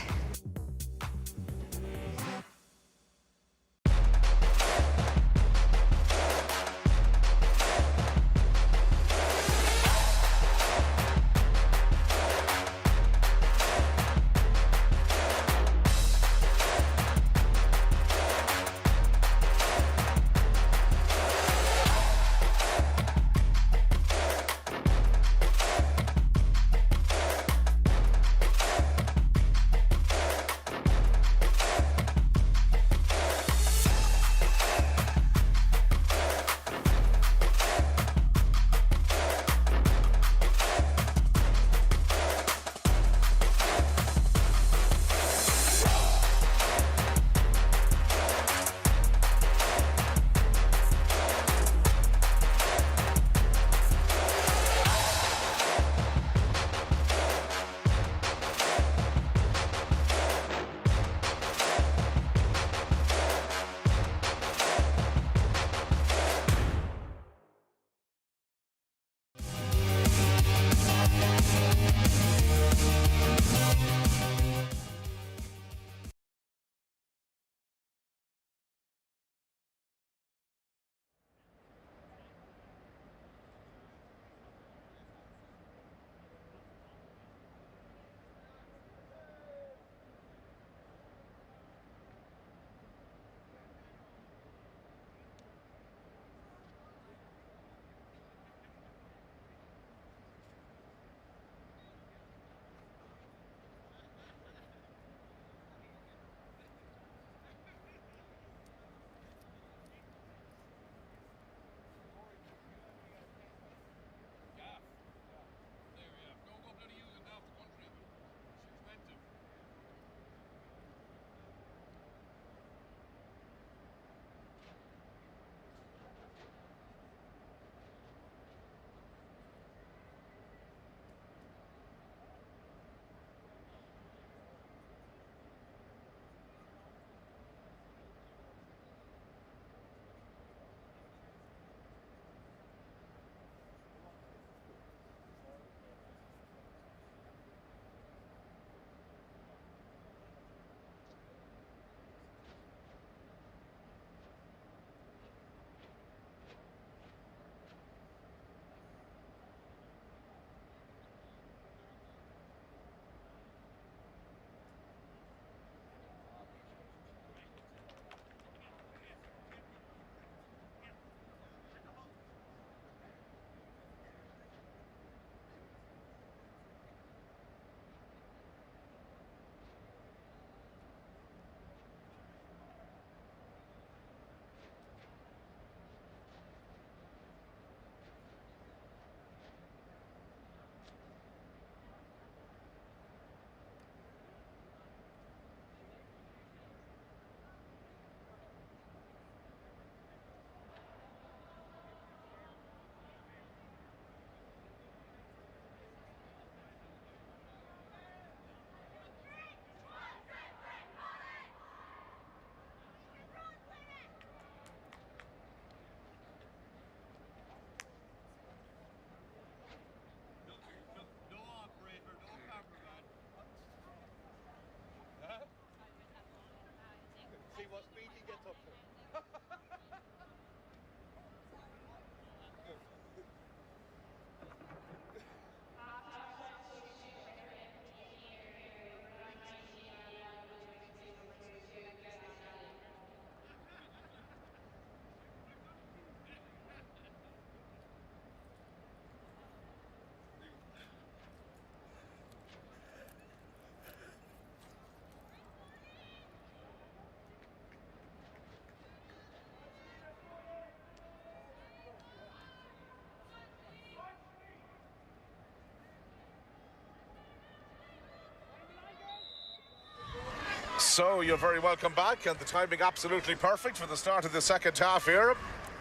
So you're very welcome back, and the timing absolutely perfect for the start of the second half here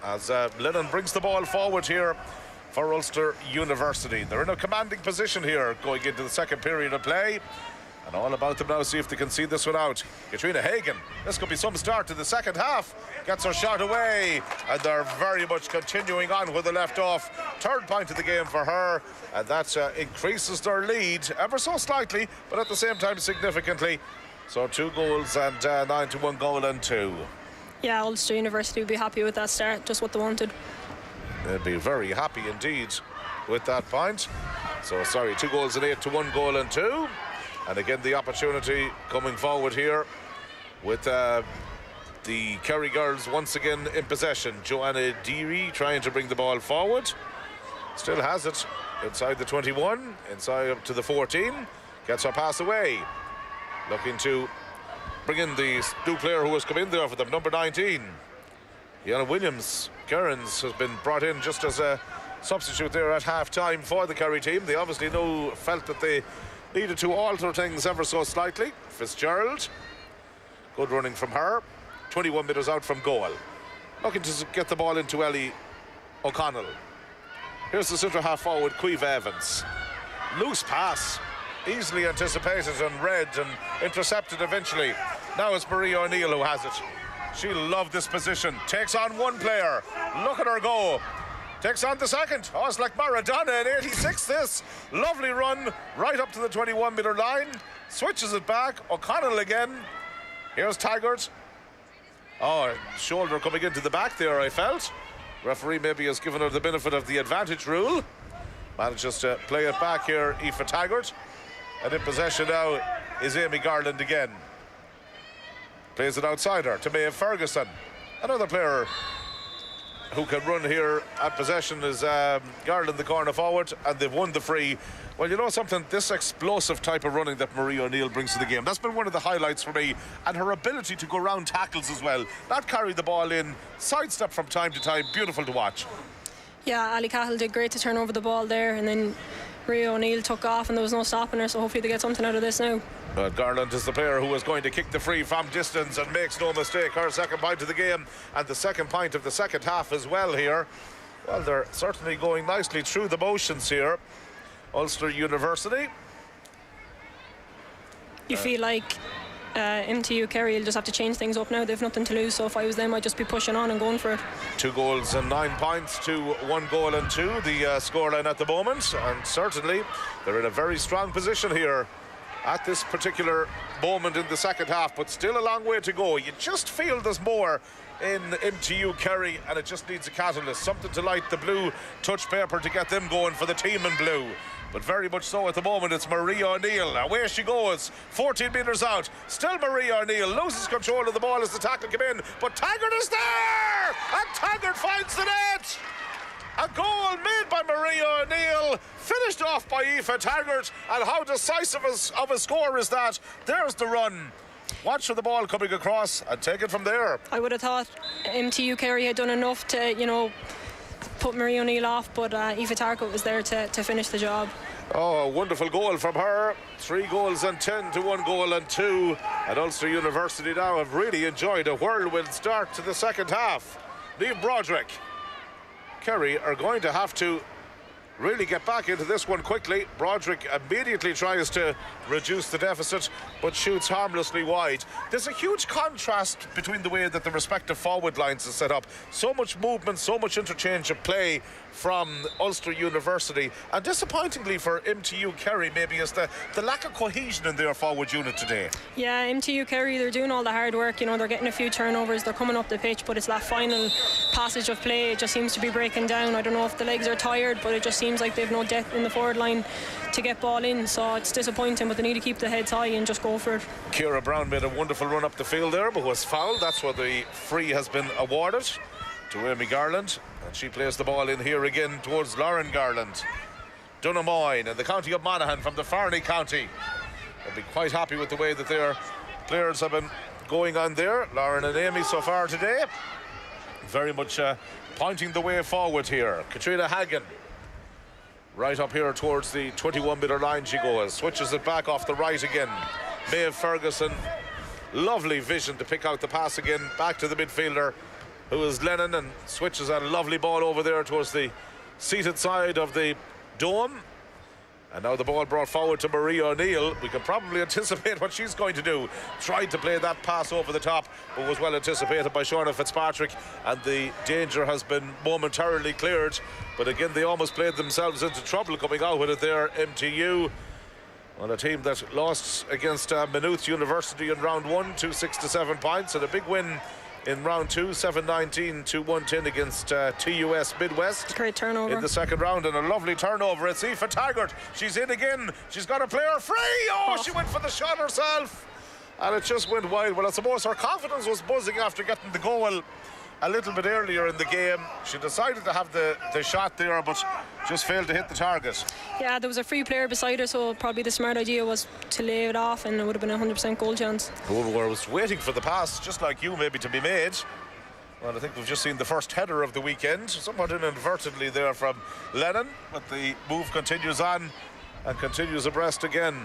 as Lennon brings the ball forward here for Ulster University. They're in a commanding position here going into the second period of play, and all about them now, see if they can see this one out. Katrina Hagan, this could be some start to the second half, gets her shot away, and they're very much continuing on where they left off. Third point of the game for her, and that increases their lead ever so slightly, but at the same time significantly. So 2 goals and 9 to 1 goal and 2. Yeah, Ulster University would be happy with that start, just what they wanted. They'd be very happy indeed with that point. So 2 goals and 8 to 1 goal and 2. And again, the opportunity coming forward here with the Kerry girls once again in possession. Joanna Deary trying to bring the ball forward. Still has it inside the 21, inside up to the 14. Gets her pass away. Looking to bring in the new player who has come in there for them, number 19. Deanna Williams, Cairns, has been brought in just as a substitute there at half-time for the Kerry team. They obviously felt that they needed to alter things ever so slightly. Fitzgerald, good running from her. 21 metres out from goal. Looking to get the ball into Ellie O'Connell. Here's the centre half forward, Cueva Evans. Loose pass. Easily anticipated and read and intercepted eventually. Now it's Marie O'Neill who has it. She loved this position. Takes on one player. Look at her go. Takes on the second. Oh, it's like Maradona in 86 this. Lovely run right up to the 21-metre line. Switches it back. O'Connell again. Here's Taggart. Oh, shoulder coming into the back there, I felt. Referee maybe has given her the benefit of the advantage rule. Manages to play it back here, Aoife Taggart. And in possession now is Amy Garland again. Plays it outside her to Maeve Ferguson. Another player who can run here at possession is Garland, the corner forward, and they've won the free. Well, you know something, this explosive type of running that Marie O'Neill brings to the game, that's been one of the highlights for me, and her ability to go round tackles as well, not carry the ball in, sidestep from time to time, beautiful to watch. Yeah, Ali Cahill did great to turn over the ball there, and then Marie O'Neill took off and there was no stopping her, so hopefully they get something out of this now. Garland is the player who is going to kick the free from distance and makes no mistake. Her second point of the game and the second point of the second half as well here. Well, they're certainly going nicely through the motions here. Ulster University. You feel like MTU Kerry will just have to change things up now. They've nothing to lose, so if I was them I'd just be pushing on and going for it. 2 goals and 9 points to 1 goal and 2, the scoreline at the moment, and certainly they're in a very strong position here at this particular moment in the second half, but still a long way to go. You just feel there's more in MTU Kerry, and it just needs a catalyst, something to light the blue touch paper to get them going for the team in blue. But very much so at the moment, it's Marie O'Neill. Away she goes, 14 metres out. Still Marie O'Neill loses control of the ball as the tackle came in, but Taggart is there! And Taggart finds the net! A goal made by Marie O'Neill, finished off by Aoife Taggart, and how decisive of a score is that? There's the run. Watch for the ball coming across and take it from there. I would have thought MTU Kerry had done enough to, you know, put Marie O'Neill off, but Aoife Taggart was there to finish the job. Oh, a wonderful goal from her. 3 goals and 10 to 1 goal and 2. And Ulster University now have really enjoyed a whirlwind start to the second half. Niamh Broderick. Kerry are going to have to really get back into this one quickly. Broderick immediately tries to reduce the deficit, but shoots harmlessly wide. There's a huge contrast between the way that the respective forward lines are set up. So much movement, so much interchange of play from Ulster University, and disappointingly for MTU Kerry maybe is the lack of cohesion in their forward unit today. Yeah, MTU Kerry, they're doing all the hard work, you know, they're getting a few turnovers, they're coming up the pitch, but it's that final passage of play, it just seems to be breaking down. I don't know if the legs are tired, but it just seems like they've no depth in the forward line to get ball in, so it's disappointing, but they need to keep the heads high and just go for it. Ciara Brown made a wonderful run up the field there, but was fouled. That's where the free has been awarded to Amy Garland, and she plays the ball in here again towards Lauren Garland. Dunamoyne and the county of Monaghan from the Farney County. They'll be quite happy with the way that their players have been going on there. Lauren and Amy so far today very much pointing the way forward here. Katrina Hagan right up here towards the 21-metre line she goes, switches it back off the right again. Maeve Ferguson lovely vision to pick out the pass again back to the midfielder, who is Lennon, and switches a lovely ball over there towards the seated side of the dome. And now the ball brought forward to Marie O'Neill. We can probably anticipate what she's going to do. Tried to play that pass over the top, but was well anticipated by Shauna Fitzpatrick, and the danger has been momentarily cleared. But again, they almost played themselves into trouble coming out with it there, MTU. On a team that lost against Maynooth University in round 1, 2-6-7 points, and a big win in round 2, 7-19 to 110 against TUS Midwest. Great turnover in the second round, and a lovely turnover. It's Aoife Taggart. She's in again. She's got a player free. Oh, she went for the shot herself, and it just went wide. Well, I suppose her confidence was buzzing after getting the goal a little bit earlier in the game. She decided to have the shot there, but just failed to hit the target. Yeah, there was a free player beside her, so probably the smart idea was to lay it off, and it would have been a 100% goal chance. Whoever was waiting for the pass, just like you, maybe to be made. Well, I think we've just seen the first header of the weekend, somewhat inadvertently there from Lennon, but the move continues on and continues abreast again.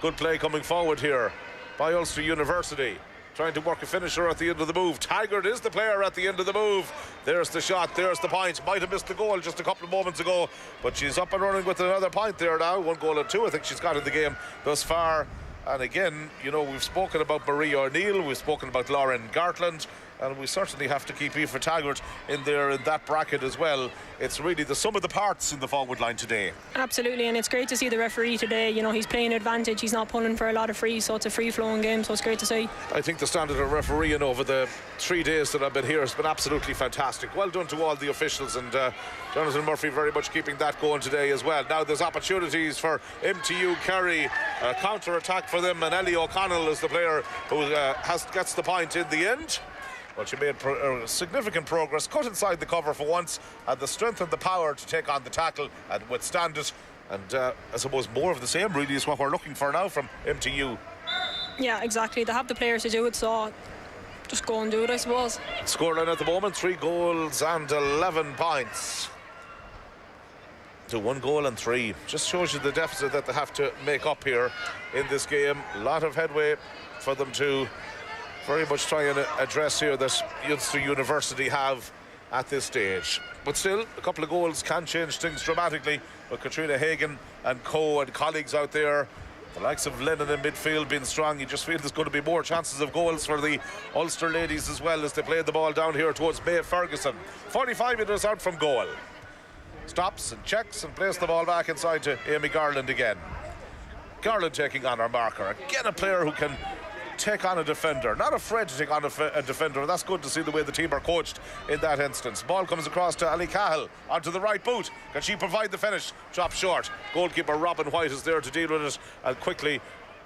Good play coming forward here by Ulster University, trying to work a finisher at the end of the move. Taggart is the player at the end of the move. There's the shot, there's the point. Might have missed the goal just a couple of moments ago, but she's up and running with another point there now. 1 goal and 2 I think she's got in the game thus far. And again, you know, we've spoken about Marie O'Neill, we've spoken about Lauren Gartland, and we certainly have to keep Aoife Taggart in there in that bracket as well. It's really the sum of the parts in the forward line today. Absolutely, and it's great to see the referee today. You know, he's playing advantage, he's not pulling for a lot of frees, so it's a free-flowing game, so it's great to see. I think the standard of refereeing over the 3 days that I've been here has been absolutely fantastic. Well done to all the officials, and Jonathan Murphy very much keeping that going today as well. Now there's opportunities for MTU Kerry, a counter-attack for them, and Ellie O'Connell is the player who gets the point in the end. Well, she made significant progress, cut inside the cover for once, had the strength and the power to take on the tackle and withstand it. And I suppose more of the same really is what we're looking for now from MTU. Yeah, exactly. They have the players to do it, so just go and do it, I suppose. Scoreline at the moment, 3 goals and 11 points to 1 goal and 3. Just shows you the deficit that they have to make up here in this game. A lot of headway for them to very much try and address here that Ulster University have at this stage. But still, a couple of goals can change things dramatically. With Katrina Hagan and co and colleagues out there, the likes of Lennon in midfield being strong, you just feel there's going to be more chances of goals for the Ulster ladies as well as they play the ball down here towards Mae Ferguson. 45 metres out from goal. Stops and checks and plays the ball back inside to Amy Garland again. Garland taking on her marker. Again, a player who can take on a defender, not afraid to take on a defender, and that's good to see the way the team are coached in that instance. Ball comes across to Ali Cahill onto the right boot. Can she provide the finish? Drop short. Goalkeeper Robin White is there to deal with it and quickly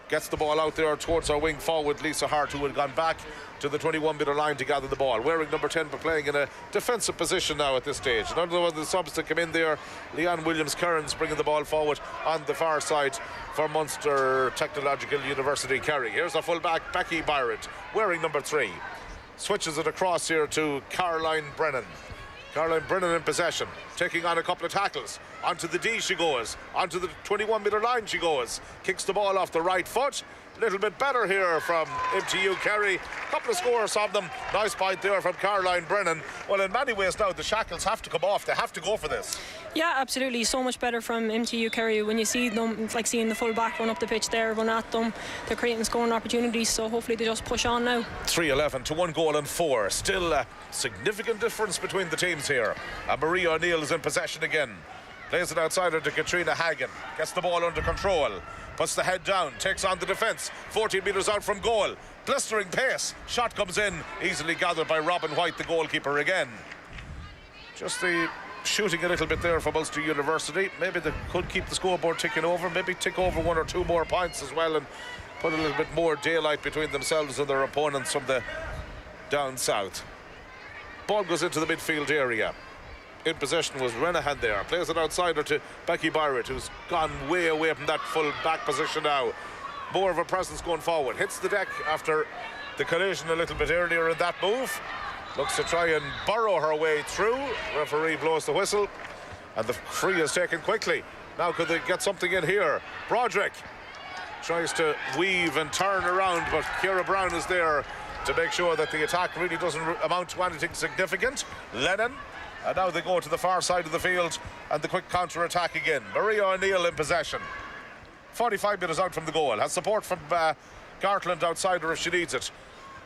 gets the ball out there towards our wing forward Lisa Hart, who had gone back to the 21-metre line to gather the ball. Wearing number 10 but playing in a defensive position now at this stage. Another one of the subs to come in there, Leanne Williams-Kearns bringing the ball forward on the far side for Munster Technological University Kerry. Here's a full-back, Becky Byron, wearing number 3. Switches it across here to Caroline Brennan. Caroline Brennan in possession, taking on a couple of tackles. Onto the D she goes, onto the 21-metre line she goes. Kicks the ball off the right foot. A little bit better here from MTU Kerry. A couple of scores of them. Nice point there from Caroline Brennan. Well, in many ways now, the shackles have to come off. They have to go for this. Yeah, absolutely. So much better from MTU Kerry. When you see them, it's like seeing the full back run up the pitch there, run at them. They're creating scoring opportunities, so hopefully they just push on now. 3-11 to 1 goal and 4. Still a significant difference between the teams here. Marie O'Neill is in possession again. Plays it outside her to Katrina Hagan. Gets the ball under control. Puts the head down. Takes on the defence. 14 metres out from goal. Blistering pace. Shot comes in. Easily gathered by Robin White, the goalkeeper again. Just the shooting a little bit there from Ulster University. Maybe they could keep the scoreboard ticking over. Maybe tick over 1 or 2 more points as well and put a little bit more daylight between themselves and their opponents from the down south. Ball goes into the midfield area. In possession was Renahan there. Plays it outside her to Becky Byron, who's gone way away from that full back position now. More of a presence going forward. Hits the deck after the collision a little bit earlier in that move. Looks to try and burrow her way through. Referee blows the whistle. And the free is taken quickly. Now could they get something in here? Broderick tries to weave and turn around, but Ciara Brown is there to make sure that the attack really doesn't amount to anything significant. Lennon, and now they go to the far side of the field, and the quick counter-attack again. Maria O'Neill in possession. 45 metres out from the goal. Has support from Gartland outside her if she needs it.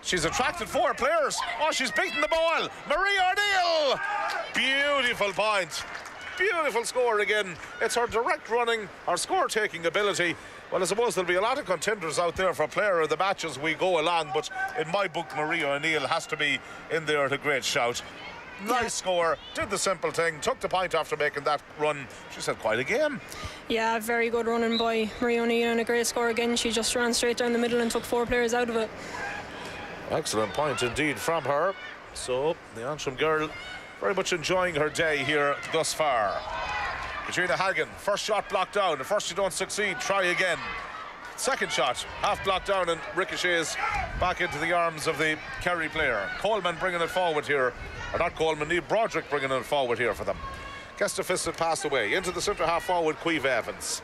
She's attracted 4 players. Oh, she's beaten the ball. Maria O'Neill. Beautiful point. Beautiful score again. It's her direct running, her score-taking ability. Well, I suppose there'll be a lot of contenders out there for player of the match as we go along, but in my book, Maria O'Neill has to be in there at a great shout. Nice score, did the simple thing, took the point after making that run. She's had quite a game. Yeah, very good running by Maria O'Neill and a great score again. She just ran straight down the middle and took 4 players out of it. Excellent point indeed from her. So the Antrim girl very much enjoying her day here thus far. Katrina Hagen, first shot blocked down. At first you don't succeed, try again. Second shot, half blocked down and ricochets back into the arms of the Kerry player. Coleman bringing it forward here. Or not Coleman, Neil Broderick bringing it forward here for them. Gestafisted passed away. Into the centre half forward, Caoimhe Evans.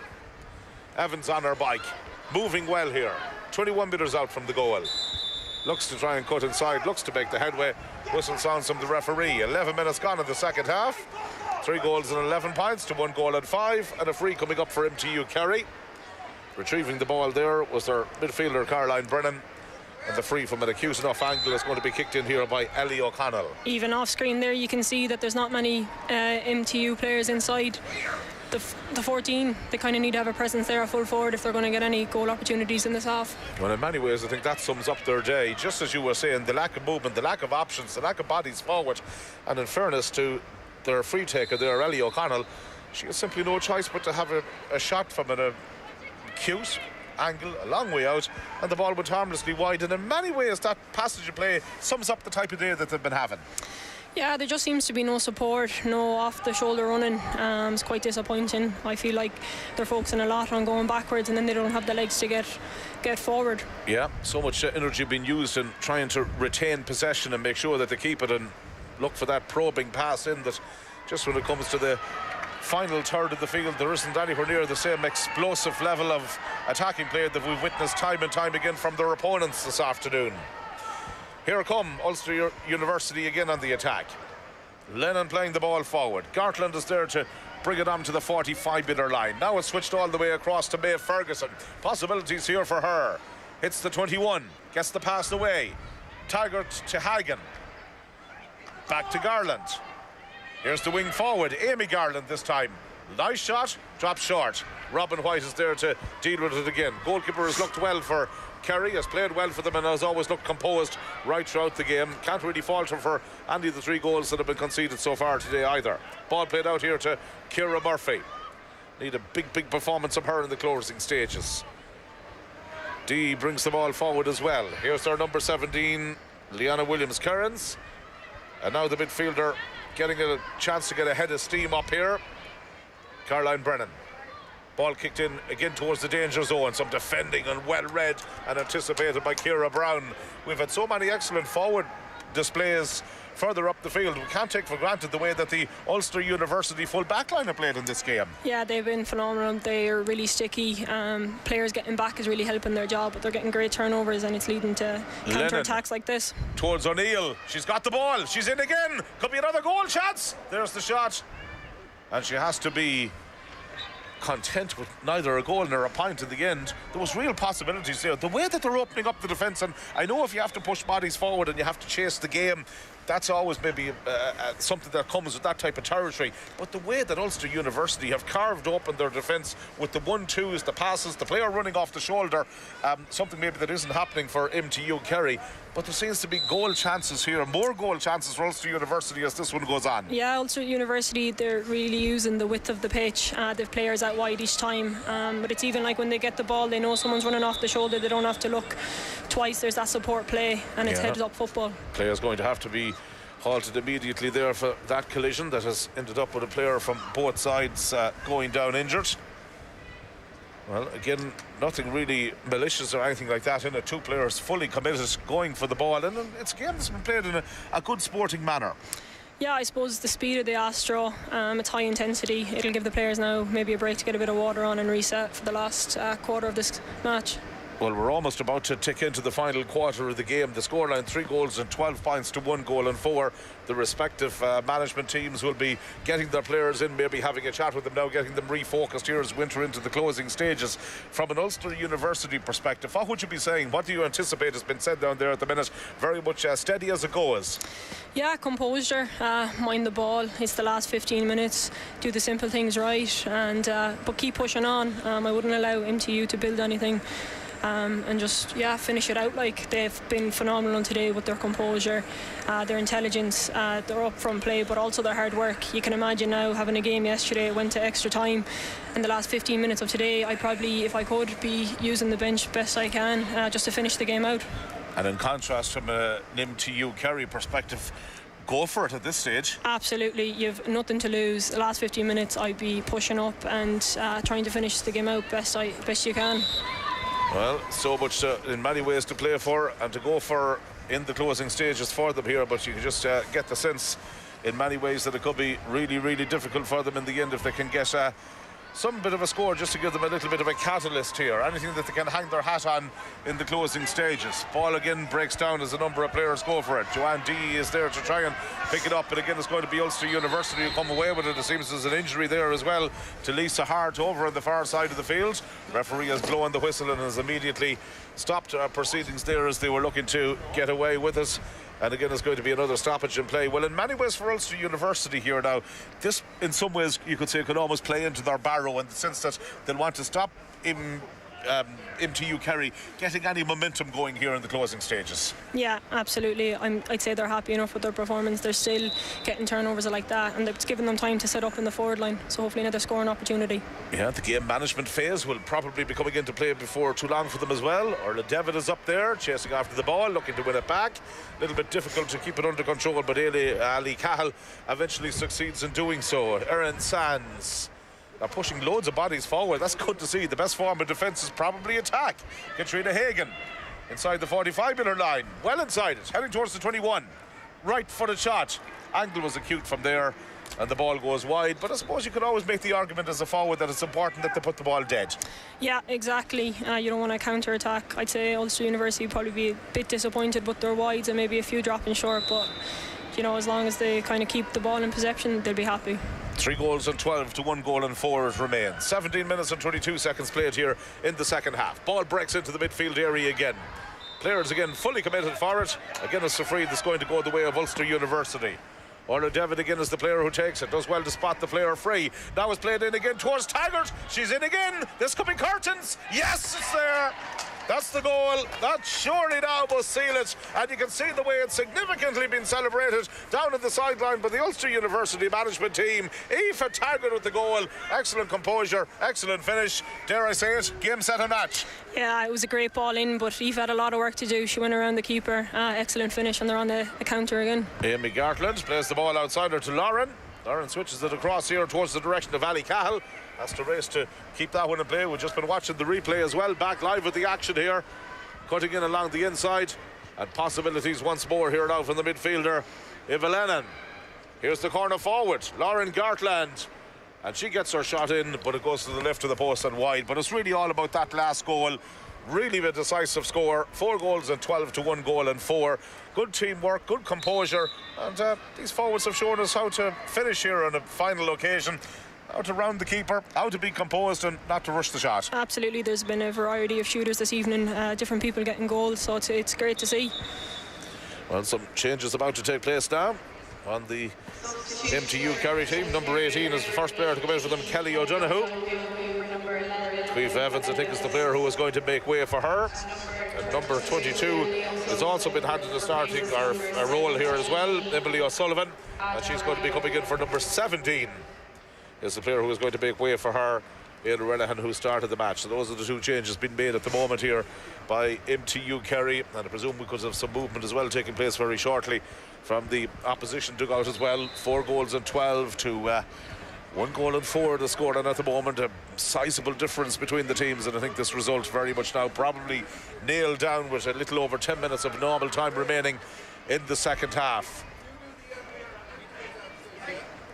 Evans on her bike. Moving well here. 21 metres out from the goal. Looks to try and cut inside. Looks to make the headway. Whistle sounds from the referee. 11 minutes gone in the second half. 3 goals and 11 points to 1 goal and 5. And a free coming up for MTU Kerry. Retrieving the ball there was their midfielder Caroline Brennan. And the free from an acute enough angle is going to be kicked in here by Ellie O'Connell. Even off screen there, you can see that there's not many MTU players inside the 14. They kind of need to have a presence there at full forward if they're going to get any goal opportunities in this half. Well, in many ways, I think that sums up their day. Just as you were saying, the lack of movement, the lack of options, the lack of bodies forward. And in fairness to their free taker there, Ellie O'Connell, she has simply no choice but to have a shot from an acute angle a long way out, and the ball went harmlessly wide. And in many ways that passage of play sums up the type of day that they've been having. Yeah, there just seems to be no support, no off the shoulder running. It's quite disappointing. I feel like they're focusing a lot on going backwards and then they don't have the legs to get forward. Yeah, so much energy being used in trying to retain possession and make sure that they keep it and look for that probing pass in, that just when it comes to the final third of the field, there isn't anywhere near the same explosive level of attacking play that we've witnessed time and time again from their opponents this afternoon. Here come Ulster University again on the attack. Lennon playing the ball forward. Gartland is there to bring it on to the 45-metre line. Now it's switched all the way across to Maeve Ferguson. Possibilities here for her. Hits the 21, gets the pass away. Taggart to Hagen. Back to Garland. Here's the wing forward, Amy Garland this time. Nice shot, drops short. Robin White is there to deal with it again. Goalkeeper has looked well for Kerry, has played well for them and has always looked composed right throughout the game. Can't really falter for any of the 3 goals that have been conceded so far today either. Ball played out here to Ciara Murphy. Need a big performance of her in the closing stages. Dee brings the ball forward as well. Here's their number 17, Leanna Williams-Kearns. And now the midfielder getting a chance to get a head of steam up here. Caroline Brennan. Ball kicked in again towards the danger zone. Some defending and well read and anticipated by Ciara Brown. We've had so many excellent forward displays further up the field. We can't take for granted the way that the Ulster University full back line have played in this game. Yeah, they've been phenomenal. They're really sticky. Players getting back is really helping their job, but they're getting great turnovers and it's leading to counter-attacks like this. Towards O'Neill. She's got the ball. She's in again. Could be another goal chance. There's the shot. And she has to be content with neither a goal nor a point in the end. There was real possibilities there. The way that they're opening up the defence, and I know if you have to push bodies forward and you have to chase the game, that's always maybe something that comes with that type of territory. But the way that Ulster University have carved open their defence with the 1-2s, the passes, the player running off the shoulder, something maybe that isn't happening for MTU Kerry. But there seems to be goal chances here, more goal chances for Ulster University as this one goes on. Yeah, Ulster University, they're really using the width of the pitch. They've players out wide each time. But it's even like when they get the ball, they know someone's running off the shoulder. They don't have to look twice. There's that support play, and it's heads-up football. Players going to have to be halted immediately there for that collision that has ended up with a player from both sides going down injured. Well, again, nothing really malicious or anything like that in it. 2 players fully committed, going for the ball, and it's a game that's been played in a good sporting manner. Yeah, I suppose the speed of the Astro, it's high intensity. It'll give the players now maybe a break to get a bit of water on and reset for the last quarter of this match. Well, we're almost about to tick into the final quarter of the game. The scoreline 3 goals and 12 points to 1 goal and 4. The respective management teams will be getting their players in, maybe having a chat with them now, getting them refocused here as we enter into the closing stages. From an Ulster University perspective, what would you be saying? What do you anticipate has been said down there at the minute? Very much steady as it goes. Yeah, composure, mind the ball. It's the last 15 minutes. Do the simple things right, and but keep pushing on. I wouldn't allow MTU to build anything. And just finish it out. Like, they've been phenomenal today with their composure, their intelligence, their up-front play, but also their hard work. You can imagine now having a game yesterday, it went to extra time. In the last 15 minutes of today, I probably, if I could, be using the bench best I can just to finish the game out. And in contrast, from an MTU Kerry perspective, go for it at this stage. Absolutely, you've nothing to lose. The last 15 minutes, I'd be pushing up and trying to finish the game out best you can. Well, so much in many ways to play for and to go for in the closing stages for them here, but you can just get the sense in many ways that it could be really, really difficult for them in the end if they can get some bit of a score just to give them a little bit of a catalyst here, anything that they can hang their hat on in the closing stages. Ball again breaks down as a number of players go for it. Joanne D is there to try and pick it up, but again it's going to be Ulster University who come away with it. It seems there's an injury there as well to Lisa Hart over on the far side of the field. Referee has blown the whistle and has immediately stopped proceedings there as they were looking to get away with it. And again, it's going to be another stoppage in play. Well, in many ways for Ulster University here now, this in some ways you could say could almost play into their barrow in the sense that they'll want to stop MTU Kerry getting any momentum going here in the closing stages. Yeah, absolutely. I'd say they're happy enough with their performance. They're still getting turnovers like that, and it's given them time to set up in the forward line, so hopefully another scoring opportunity. Yeah, the game management phase will probably be coming into play before too long for them as well. Orla Devitt is up there chasing after the ball, looking to win it back. A little bit difficult to keep it under control, but Ali Cahill eventually succeeds in doing so. Erin Sands are pushing loads of bodies forward. That's good to see. The best form of defence is probably attack. Katrina Hagan inside the 45-metre line, well inside it, heading towards the 21. Right-footed shot. Angle was acute from there, and the ball goes wide. But I suppose you could always make the argument as a forward that it's important that they put the ball dead. Yeah, exactly. You don't want to counter-attack. I'd say Ulster University would probably be a bit disappointed with their wides and maybe a few dropping short, but you know, as long as they kind of keep the ball in possession, they'll be happy. 3 goals and 12 to 1 goal and 4 remain. 17 minutes and 22 seconds played here in the second half. Ball breaks into the midfield area again. Players again fully committed for it. Again, it's Safrid that's going to go the way of Ulster University. Orla Devitt again is the player who takes it. Does well to spot the player free. Now it's played in again towards Taggart. She's in again. This could be curtains. Yes, it's there. That's the goal. That surely now must seal it. And you can see the way it's significantly been celebrated down at the sideline by the Ulster University management team. Aoife Taggart with the goal. Excellent composure, excellent finish. Dare I say it, game, set and match. Yeah, it was a great ball in, but Aoife had a lot of work to do. She went around the keeper. Excellent finish, and they're on the counter again. Amy Gartland plays the ball outside her to Lauren. Lauren switches it across here towards the direction of Ali Cahill. Has to race to keep that one in play. We've just been watching the replay as well. Back live with the action here. Cutting in along the inside. And possibilities once more here now from the midfielder, Eva Lennon. Here's the corner forward, Lauren Gartland. And she gets her shot in, but it goes to the left of the post and wide. But it's really all about that last goal. Really a decisive score. 4 goals and 12 to 1 goal and 4. Good teamwork, good composure. And these forwards have shown us how to finish here on a final occasion. How to round the keeper, how to be composed and not to rush the shot. Absolutely, there's been a variety of shooters this evening, different people getting goals, so it's great to see. Well, some changes about to take place now on the MTU Kerry team. Number 18 is the first player to come out for them, Kelly O'Donoghue. Cleve Evans, I think, is the player who is going to make way for her. And number 22 has also been handed a starting a role here as well, Emily O'Sullivan, and she's going to be coming in for number 17. Is the player who is going to make way for her, Aidan Renahan, who started the match. So those are the 2 changes being made at the moment here by MTU Kerry, and I presume we could have some movement as well taking place very shortly from the opposition dugout as well. 4 goals and 12 to 1 goal and 4 the score, and at the moment a sizable difference between the teams, and I think this result very much now probably nailed down with a little over 10 minutes of normal time remaining in the second half.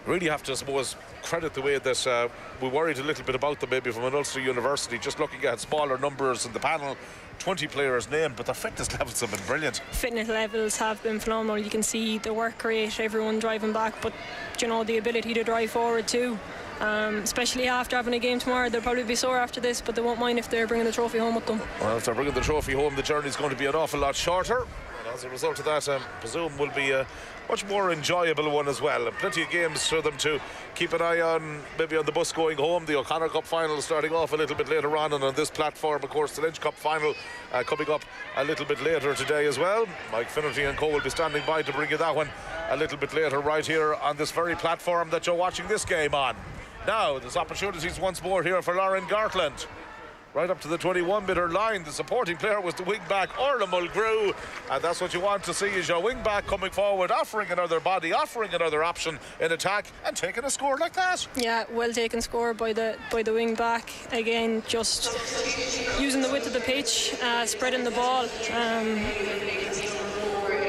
really have to, I suppose, credit the way that we worried a little bit about them maybe from an Ulster University, just looking at smaller numbers in the panel, 20 players named, but their fitness levels have been brilliant. Fitness levels have been phenomenal. You can see the work rate, everyone driving back, but you know, the ability to drive forward too. Especially after having a game tomorrow, they'll probably be sore after this, but they won't mind if they're bringing the trophy home with them. Well, if they're bringing the trophy home, the journey's going to be an awful lot shorter, and as a result of that, I presume will be a much more enjoyable one as well, and plenty of games for them to keep an eye on, maybe on the bus going home. The O'Connor Cup Final starting off a little bit later on, and on this platform, of course, the Lynch Cup Final coming up a little bit later today as well. Mike Finnerty and co will be standing by to bring you that one a little bit later, right here on this very platform that you're watching this game on. Now, there's opportunities once more here for Lauren Gartland. Right up to the 21-metre line. The supporting player was the wing-back, Orla Mulgrew. And that's what you want to see, is your wing-back coming forward, offering another body, offering another option in attack, and taking a score like that. Yeah, well taken score by the wing-back. Again, just using the width of the pitch, spreading the ball.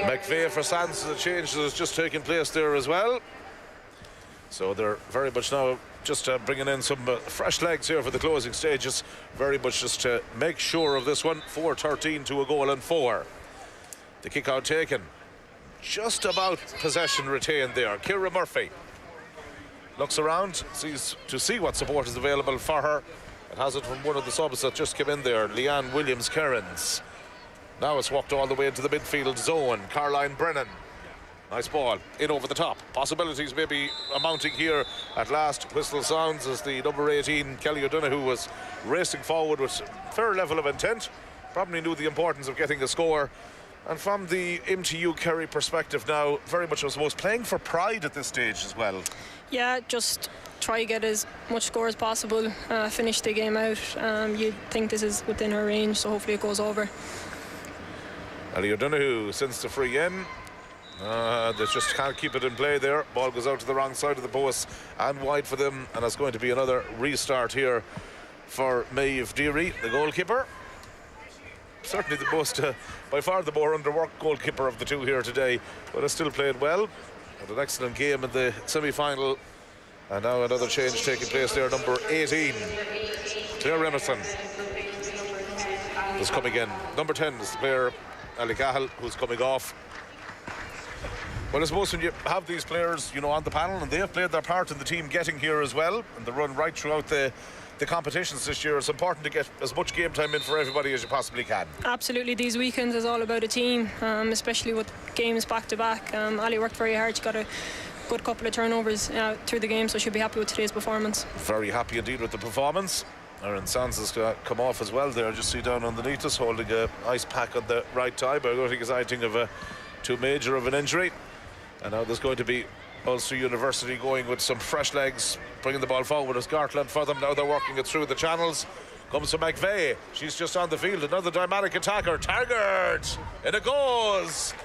McVeigh for Sands, the change that has just taken place there as well. So they're very much now just bringing in some fresh legs here for the closing stages. Very much just to make sure of this one. 4-13 to a goal and 4. The kick out taken. Just about possession retained there. Ciara Murphy looks around, sees to see what support is available for her. It has it from one of the subs that just came in there, Leanne Williams-Cairns. Now it's walked all the way into the midfield zone. Caroline Brennan. Nice ball in over the top. Possibilities maybe amounting here at last. Whistle sounds as the number 18 Kelly O'Donoghue was racing forward with fair level of intent. Probably knew the importance of getting a score. And from the MTU Kerry perspective now, very much I suppose playing for pride at this stage as well. Yeah, just try to get as much score as possible, finish the game out. You'd think this is within her range, so hopefully it goes over. Kelly O'Donoghue sends the free in. They just can't keep it in play there. Ball goes out to the wrong side of the post and wide for them, and it's going to be another restart here for Maeve Deary, the goalkeeper. Certainly the most, by far the more underworked goalkeeper of the two here today, but has still played well. Had an excellent game in the semi-final, and now another change taking place there. Number 18, Claire Emerson, is coming in. Number 10 is the player Ali Cahill, who's coming off. Well, I suppose when you have these players, you know, on the panel, and they have played their part in the team getting here as well, and they run right throughout the competitions this year, it's important to get as much game time in for everybody as you possibly can. Absolutely, these weekends is all about a team, especially with games back to back. Ali worked very hard. She got a good couple of turnovers through the game, so she'll be happy with today's performance. Very happy indeed with the performance. Aaron Sands has come off as well there. Just see down underneath us, holding a ice pack on the right thigh, but I don't think it's anything of too major of an injury. And now there's going to be Ulster University going with some fresh legs, bringing the ball forward as Gartland for them. Now they're working it through the channels. Comes to McVeigh. She's just on the field. Another dynamic attacker. Taggart. And it goes.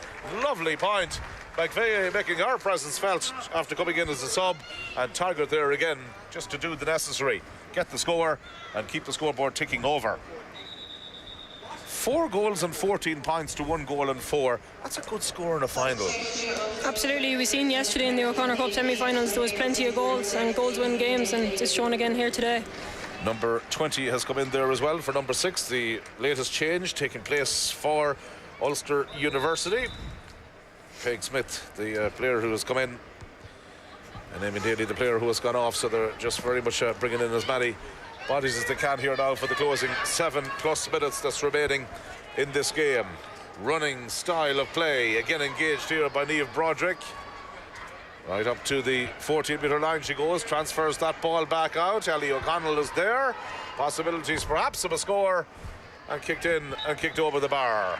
Lovely point. McVeigh making her presence felt after coming in as a sub. And Taggart there again, just to do the necessary. Get the score and keep the scoreboard ticking over. 4 goals and 14 points to 1 goal and 4. That's a good score in a final. Absolutely. We seen yesterday in the O'Connor Cup semi-finals there was plenty of goals, and goals win games, and it's shown again here today. Number 20 has come in there as well for number 6, the latest change taking place for Ulster University. Peg Smith, the player who has come in, and Amy Daly, the player who has gone off, so they're just very much bringing in as many bodies as they can here now for the closing 7+ minutes that's remaining in this game. Running style of play, again engaged here by Niamh Broderick. Right up to the 14-metre line she goes, transfers that ball back out. Ellie O'Connell is there. Possibilities perhaps of a score, and kicked in and kicked over the bar.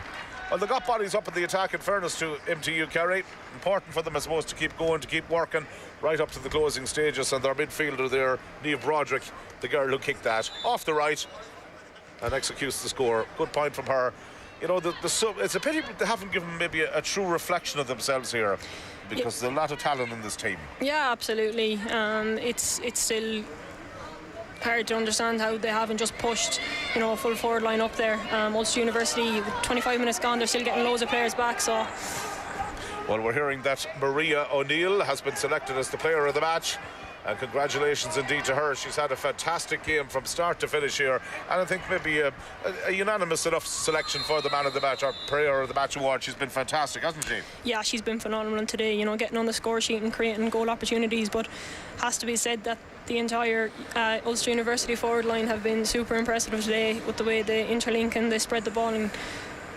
Well, they got bodies up in the attack, in fairness to MTU Kerry. Important for them, I suppose, to keep going, to keep working right up to the closing stages. And their midfielder there, Niamh Broderick, the girl who kicked that off the right and executes the score. Good point from her. You know, it's a pity they haven't given maybe a true reflection of themselves here, because there's a lot of talent in this team. Yeah, absolutely. It's still hard to understand how they haven't just pushed, you know, a full forward line up there. Ulster University, with 25 minutes gone, they're still getting loads of players back, so. Well, we're hearing that Maria O'Neill has been selected as the player of the match. And congratulations indeed to her. She's had a fantastic game from start to finish here. And I think maybe a unanimous enough selection for the man of the match or player of the match award. She's been fantastic, hasn't she? Yeah, she's been phenomenal today, you know, getting on the score sheet and creating goal opportunities. But has to be said that the entire Ulster University forward line have been super impressive today with the way they interlink and they spread the ball, and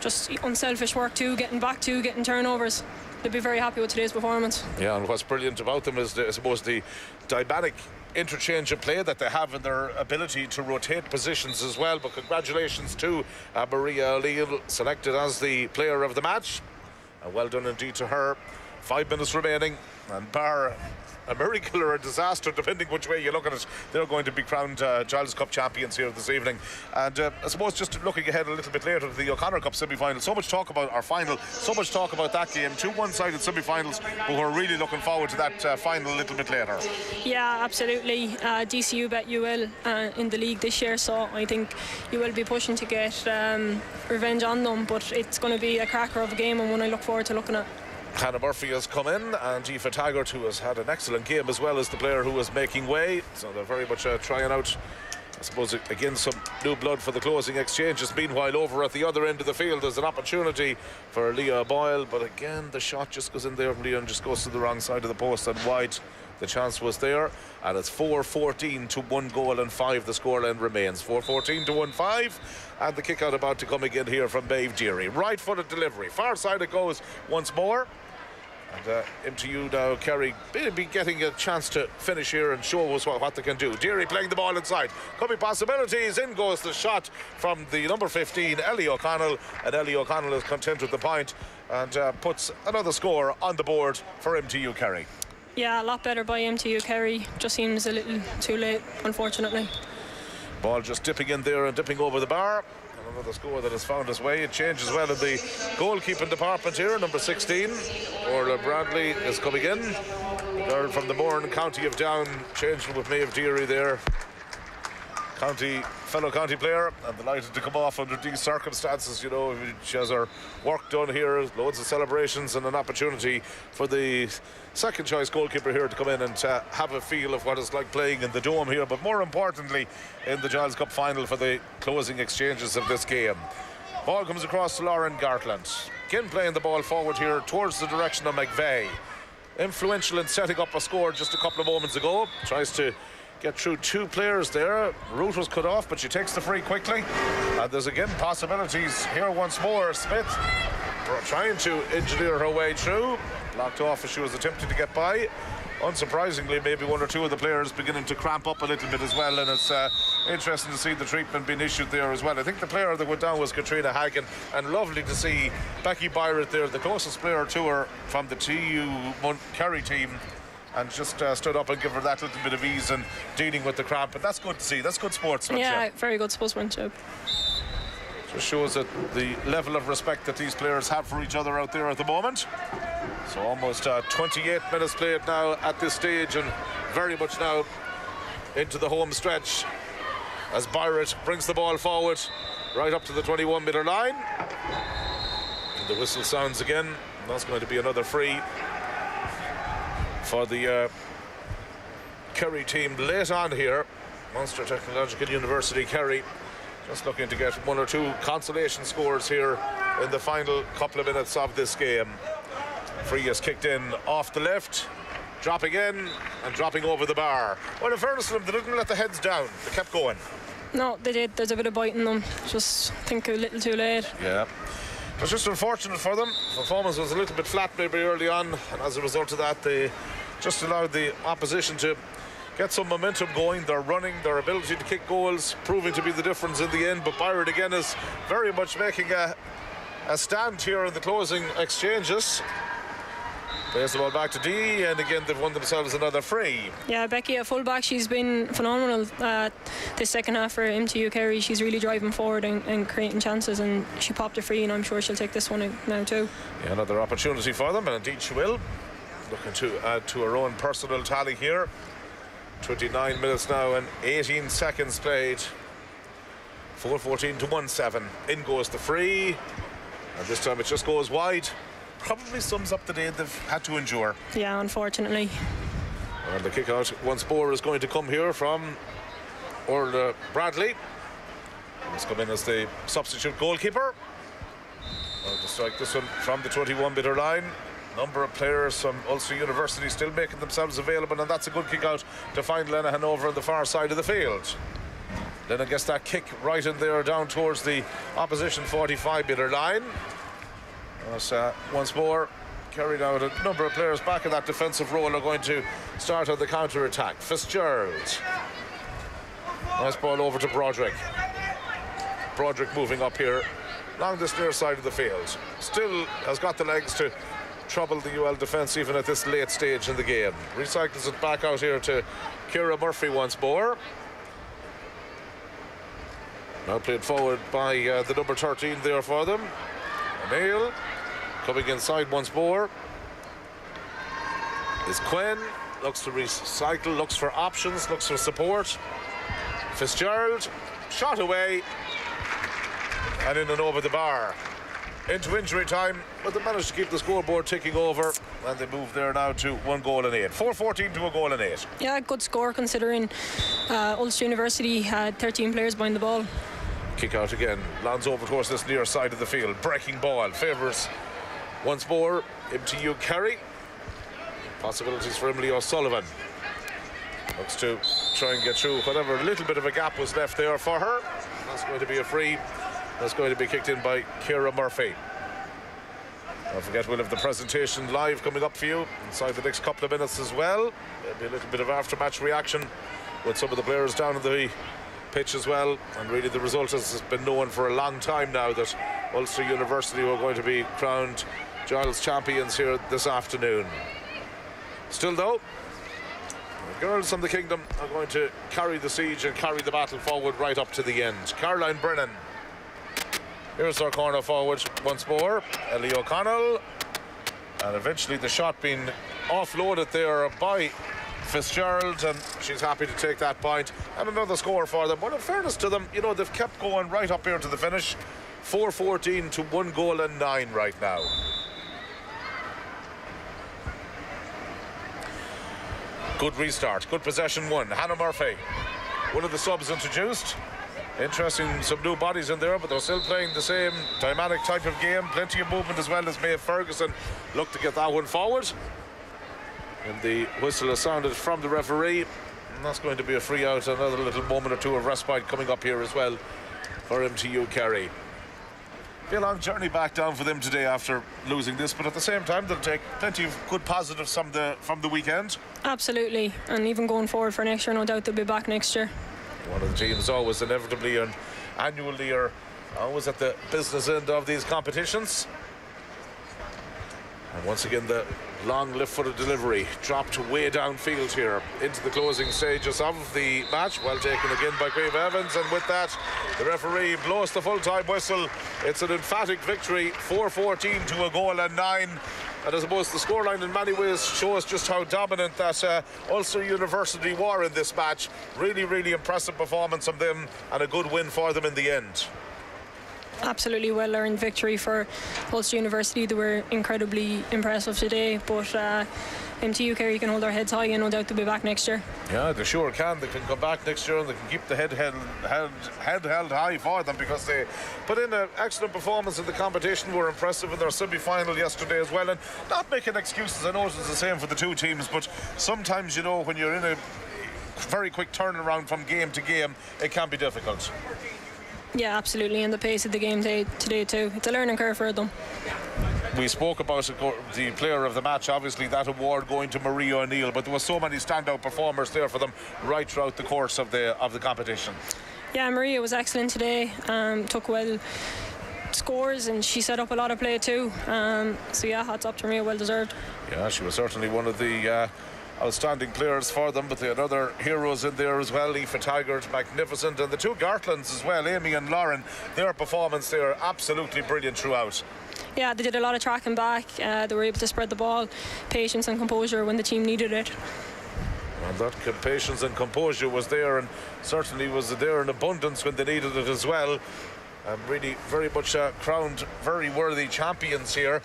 just unselfish work too, getting back to, getting turnovers. They'll be very happy with today's performance. Yeah, and what's brilliant about them is, I suppose, the dynamic interchange of play that they have and their ability to rotate positions as well. But congratulations to Maria O'Neill, selected as the player of the match. Well done indeed to her. 5 minutes remaining, and bar a miracle or a disaster, depending which way you look at it, they're going to be crowned Giles Cup champions here this evening. And I suppose just looking ahead a little bit later to the O'Connor Cup semi-final, so much talk about our final, so much talk about that game, 2 one-sided semi-finals, but we're really looking forward to that final a little bit later. Yeah, absolutely. DCU bet UL in the league this year, so I think you will be pushing to get revenge on them, but it's going to be a cracker of a game and one I look forward to looking at. Hannah Murphy has come in, and Aoife Taggart, who has had an excellent game, as well as the player who is making way. So they're very much trying out, I suppose, again, some new blood for the closing exchanges. Meanwhile, over at the other end of the field, there's an opportunity for Leah Boyle, but again, the shot just goes in there, Leah, and just goes to the wrong side of the post and wide. The chance was there, and it's 4-14 to 1 goal and 5 the scoreline remains. 4-14 to 1-5, and the kick out about to come again here from Maeve Deary. Right footed delivery, far side it goes once more. And MTU now, Kerry, be getting a chance to finish here and show us what they can do. Deary playing the ball inside. Could be possibilities. In goes the shot from the number 15, Ellie O'Connell. And Ellie O'Connell is content with the point and puts another score on the board for MTU Kerry. Yeah, a lot better by MTU Kerry. Just seems a little too late, unfortunately. Ball just dipping in there and dipping over the bar. Another score that has found its way. It changes well in the goalkeeping department here. Number 16, Orla Bradley, is coming in. The girl from the Mourne, County of Down, changing with Maeve Deary there. Fellow county player, and delighted to come off under these circumstances. You know, she has her work done here, loads of celebrations, and an opportunity for the second choice goalkeeper here to come in and have a feel of what it's like playing in the Dome here, but more importantly in the Giles Cup final for the closing exchanges of this game. Ball comes across to Lauren Gartland, again playing the ball forward here towards the direction of McVeigh. Influential in setting up a score just a couple of moments ago. Tries to get through 2 players there. Route was cut off, but she takes the free quickly. And there's again possibilities here once more. Smith trying to engineer her way through. Locked off as she was attempting to get by. Unsurprisingly, maybe 1 or 2 of the players beginning to cramp up a little bit as well, and it's interesting to see the treatment being issued there as well. I think the player that went down was Katrina Hagen, and lovely to see Becky Byratt there, the closest player to her from the TU Kerry team, and just stood up and give her that little bit of ease and dealing with the cramp. And that's good to see. That's good sportsmanship. Yeah, very good sportsmanship. Just shows that the level of respect that these players have for each other out there at the moment. So almost 28 minutes played now at this stage, and very much now into the home stretch as Byratt brings the ball forward right up to the 21-metre line. And the whistle sounds again. That's going to be another free for the Kerry team late on here. Munster Technological University Kerry just looking to get 1 or 2 consolation scores here in the final couple of minutes of this game. Free is kicked in off the left, dropping in and dropping over the bar. Well, in fairness to them, they didn't let the heads down. They kept going. No, they did. There's a bit of bite in them. Just think a little too late. Yeah. It was just unfortunate for them. Performance was a little bit flat maybe early on, and as a result of that, they just allowed the opposition to get some momentum going. Their running, their ability to kick goals, proving to be the difference in the end. But Byratt again is very much making a stand here in the closing exchanges. Plays the ball back to Dee, and again they've won themselves another free. Yeah, Becky at fullback, she's been phenomenal this second half for MTU Kerry. She's really driving forward and creating chances, and she popped a free, and I'm sure she'll take this one now too. Yeah, another opportunity for them, and indeed she will. Looking to add to her own personal tally here. 29 minutes now and 18 seconds played. 4-14 to 1-7. In goes the free, and this time it just goes wide. probably sums up the day they've had to endure. Yeah, unfortunately. And the kick out once more is going to come here from Bradley. He's come in as the substitute goalkeeper. To strike this one from the 21-metre line. Number of players from Ulster University still making themselves available, and that's a good kick out to find Lenihan over on the far side of the field. Lenihan gets that kick right in there down towards the opposition 45-metre line. Once more carried out, a number of players back in that defensive role are going to start on the counter-attack. Fitzgerald. Nice ball over to Broderick. Broderick moving up here along this near side of the field. Still has got the legs to trouble the UL defence even at this late stage in the game. Recycles it back out here to Ciara Murphy once more. Now played forward by the number 13 there for them. O'Neill coming inside once more is Quinn. Looks to recycle, looks for options, looks for support. Fitzgerald, shot away and in and over the bar. Into injury time, but they managed to keep the scoreboard ticking over, and they move there now to 1 goal and 8. 4-14 to a goal and 8. Yeah, good score considering Ulster University had 13 players behind the ball. Kick out again, lands over towards this near side of the field. Breaking ball, favours once more MTU Kerry. Possibilities for Emily O'Sullivan. Looks to try and get through whatever little bit of a gap was left there for her. That's going to be a free. That's going to be kicked in by Ciara Murphy. Don't forget, we'll have the presentation live coming up for you inside the next couple of minutes as well. There'll be a little bit of after-match reaction with some of the players down on the pitch as well. And really the result has been known for a long time now that Ulster University were going to be crowned Giles champions here this afternoon. Still though, the girls from the Kingdom are going to carry the siege and carry the battle forward right up to the end. Caroline Brennan. Here's our corner forward once more. Ellie O'Connell. And eventually the shot being offloaded there by Fitzgerald, and she's happy to take that point. And another score for them. But in fairness to them, you know, they've kept going right up here to the finish. 4-14 to 1 goal and 9 right now. Good restart, good possession one. Hannah Murphy, one of the subs introduced. Interesting, some new bodies in there, but they're still playing the same dynamic type of game. Plenty of movement as well as Maeve Ferguson looked to get that one forward. And the whistle has sounded from the referee. And that's going to be a free out. Another little moment or two of respite coming up here as well for MTU Kerry. Be a long journey back down for them today after losing this, but at the same time they'll take plenty of good positives from the weekend. Absolutely, and even going forward for next year, no doubt they'll be back next year. One of the teams always inevitably and annually are always at the business end of these competitions. And once again the long left-footed delivery dropped way downfield here into the closing stages of the match. Well taken again by Graham Evans, and with that the referee blows the full-time whistle. It's an emphatic victory, 4-14 to a goal and 9. And I suppose the scoreline in many ways shows just how dominant that Ulster University were in this match. Really, really impressive performance from them and a good win for them in the end. Absolutely well-earned victory for Ulster University. They were incredibly impressive today, but MTU Kerry can hold their heads high and no doubt they'll be back next year. Yeah, they sure can. They can come back next year and they can keep the head held high for them, because they put in an excellent performance in the competition. Were impressive in their semi-final yesterday as well, and not making excuses. I know it's the same for the two teams, but sometimes, you know, when you're in a very quick turnaround from game to game, it can be difficult. Yeah, absolutely, and the pace of the game today too. It's a learning curve for them. We spoke about the player of the match, obviously that award going to Marie O'Neill, but there were so many standout performers there for them right throughout the course of the competition. Yeah, Maria was excellent today, took well scores, and she set up a lot of play too. So yeah, hats up to Maria, well deserved. Yeah, she was certainly one of the outstanding players for them, but they had other heroes in there as well. Aoife Taggart, magnificent, and the two Gartlands as well, Amy and Lauren. Their performance there, absolutely brilliant throughout. Yeah, they did a lot of tracking back. They were able to spread the ball, patience and composure when the team needed it. And that patience and composure was there, and certainly was there in abundance when they needed it as well. Really very much crowned very worthy champions here.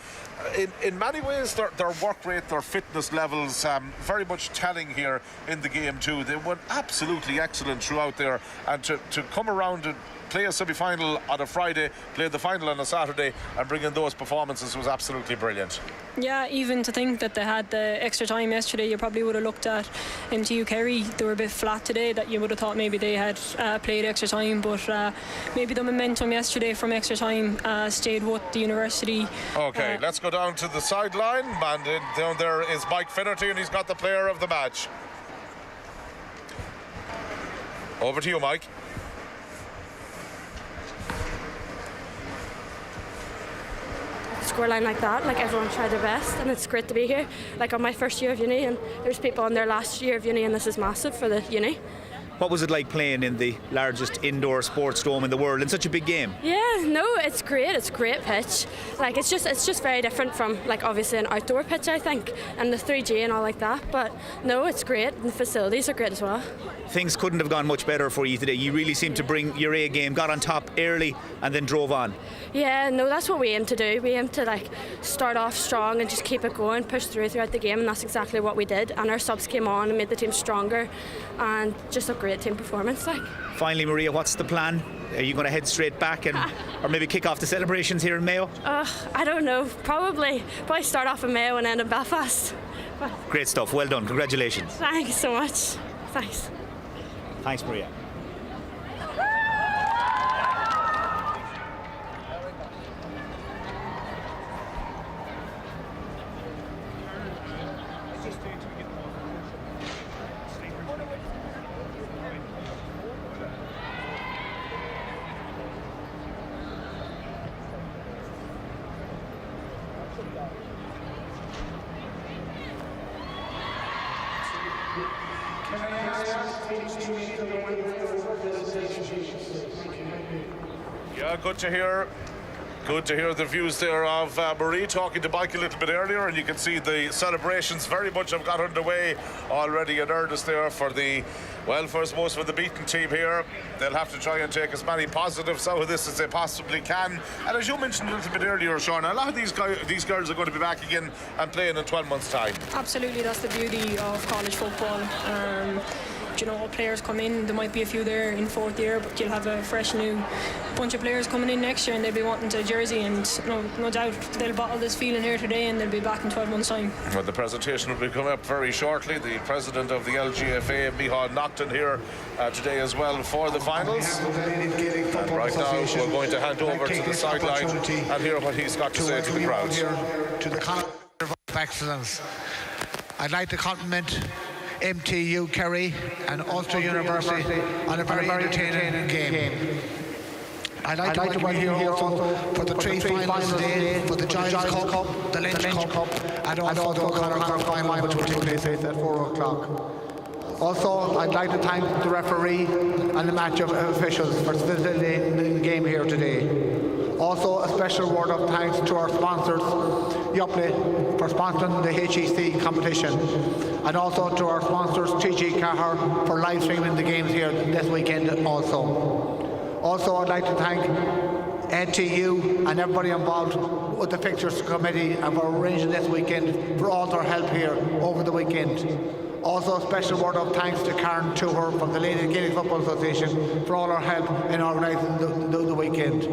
in many ways, their work rate, their fitness levels, very much telling here in the game too. They were absolutely excellent throughout there, and to come around and play a semi-final on a Friday, play the final on a Saturday, and bring in those performances was absolutely brilliant. Yeah, even to think that they had the extra time yesterday, you probably would have looked at MTU Kerry. They were a bit flat today, that you would have thought maybe they had played extra time, but maybe the momentum yesterday from extra time stayed with the university. Okay, let's go down to the sideline, and down there is Mike Finnerty, and he's got the player of the match. Over to you, Mike. Scoreline like that, like everyone tried their best, and it's great to be here. Like on my first year of uni, and there's people on their last year of uni, and this is massive for the uni. What was it like playing in the largest indoor sports dome in the world in such a big game? Yeah, no, it's great. It's a great pitch. Like it's just very different from like obviously an outdoor pitch, I think, and the 3G and all like that. But no, it's great, and the facilities are great as well. Things couldn't have gone much better for you today. You really seemed to bring your A game, got on top early, and then drove on. Yeah, no, that's what we aim to do. We aim to like start off strong and just keep it going, push throughout the game, and that's exactly what we did. And our subs came on and made the team stronger, and just a great team performance. Like. Finally, Maria, what's the plan? Are you going to head straight back and, or maybe kick off the celebrations here in Mayo? I don't know. Probably start off in Mayo and end in Belfast. Great stuff. Well done. Congratulations. Thanks so much. Thanks. Thanks, Maria. Yeah, good to hear. Good to hear the views there of Marie talking to Mike a little bit earlier, and you can see the celebrations very much have got underway already in earnest there for the, well, first most for the beaten team here. They'll have to try and take as many positives out of this as they possibly can. And as you mentioned a little bit earlier, Shauna, a lot of these girls are going to be back again and playing in 12 months' time. Absolutely, that's the beauty of college football. You know, players come in, there might be a few there in fourth year, but you'll have a fresh new bunch of players coming in next year, and they'll be wanting a jersey, and no doubt they'll bottle this feeling here today, and they'll be back in 12 months' time. Well, the presentation will be coming up very shortly. The president of the LGFA, Micheál Naughton, here today as well for the finals. And right now we're going to hand over to the sideline and hear what he's got to say to the crowd. To the College of Excellence, I'd like to compliment MTU Kerry and Ulster University on a very entertaining game. I'd like to welcome you here also for the three finals today, for the Giles Cup, the Lynch Cup, and also the O'Connor Cup Final, which will take place at 4 o'clock. Also, I'd like to thank the referee and the match officials for facilitating the game here today. Also, a special word of thanks to our sponsors, Yoplait, for sponsoring the HEC competition, and also to our sponsors, TG Cahar, for live streaming the games here this weekend also. Also, I'd like to thank NTU and everybody involved with the fixtures committee and for arranging this weekend for all their help here over the weekend. Also, a special word of thanks to Karen Tuher from the Ladies Gaelic Football Association for all her help in organising the weekend.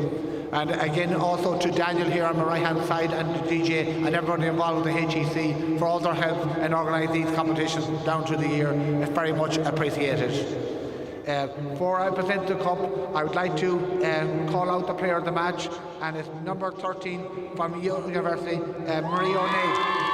And again, also to Daniel here on my right-hand side, and to DJ and everybody involved with the HEC for all their help in organising these competitions down through the year. It's very much appreciated. Before I present the cup, I would like to call out the player of the match, and it's number 13 from University, Marie O'Neill.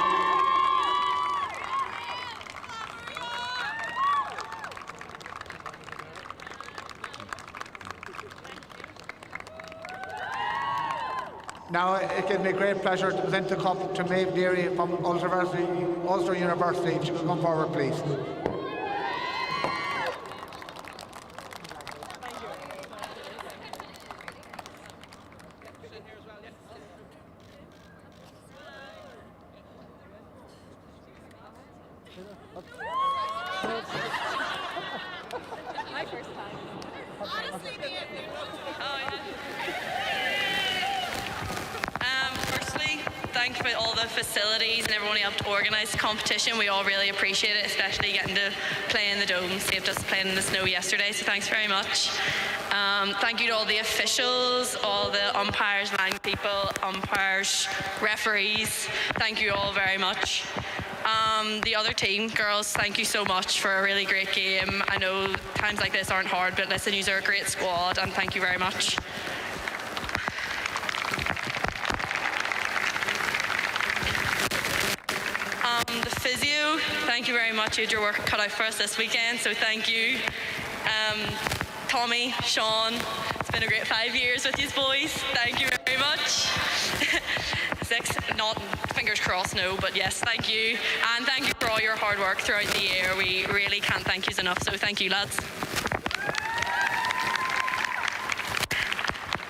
Now it gives me a great pleasure to present the cup to Maeve Deary from Ulster University. If you could come forward, please. My first time. Honestly, Firstly, thank you for all the facilities and everyone who helped organise the competition. We all really appreciate it, especially getting to play in the dome. Saved us playing in the snow yesterday, so thanks very much. Thank you to all the officials, all the umpires, line people, umpires, referees. Thank you all very much. The other team, girls, thank you so much for a really great game. I know times like this aren't hard, but listen, you are a great squad, and thank you very much. The physio, thank you very much. You had your work cut out for us this weekend, so thank you. Tommy, Sean, it's been a great 5 years with you boys. Thank you very much. 6, not fingers crossed, no, but yes, thank you. And thank you for all your hard work throughout the year. We really can't thank you enough, so thank you, lads.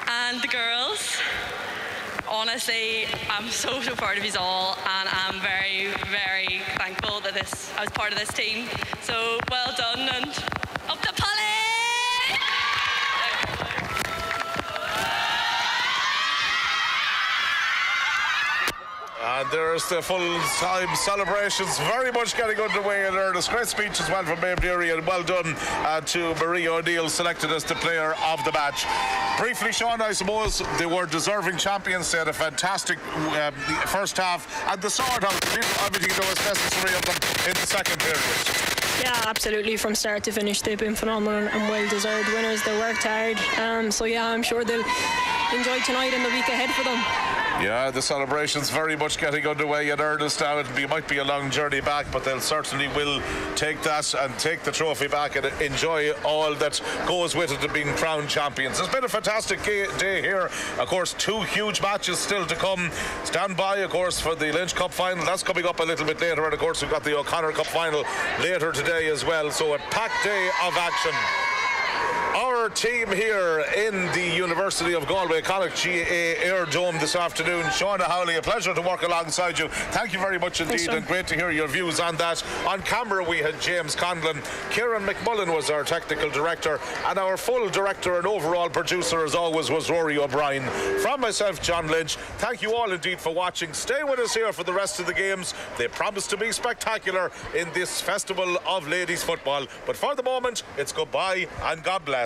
And the girls, honestly, I'm so proud of you all, and I'm very, very thankful that I was part of this team. So well done, and up the Polly! And there's the full-time celebrations very much getting underway in earnest. Great speech as well from Maeve Deary, and well done to Marie O'Neill, selected as the player of the match. Briefly, Sean, I suppose they were deserving champions. They had a fantastic first half, and the sort of everything that was necessary of them in the second period. Yeah, absolutely. From start to finish, they've been phenomenal and well-deserved winners. They worked hard. So yeah, I'm sure they'll enjoy tonight and the week ahead for them. Yeah, the celebration's very much getting underway in earnest now. It might be a long journey back, but they'll certainly will take that and take the trophy back and enjoy all that goes with it of being crowned champions. It's been a fantastic day here. Of course, 2 huge matches still to come. Stand by, of course, for the Lynch Cup Final. That's coming up a little bit later. And, of course, we've got the O'Connor Cup Final later today as well. So a packed day of action. Our team here in the University of Galway Connacht GAA Air Dome this afternoon. Shauna Howley, a pleasure to work alongside you. Thank you very much indeed, and great to hear your views on that. On camera we had James Conlon. Kieran McMullen was our technical director, and our full director and overall producer as always was Rory O'Brien. From myself, John Lynch, thank you all indeed for watching. Stay with us here for the rest of the games. They promise to be spectacular in this festival of ladies football. But for the moment, it's goodbye and God bless.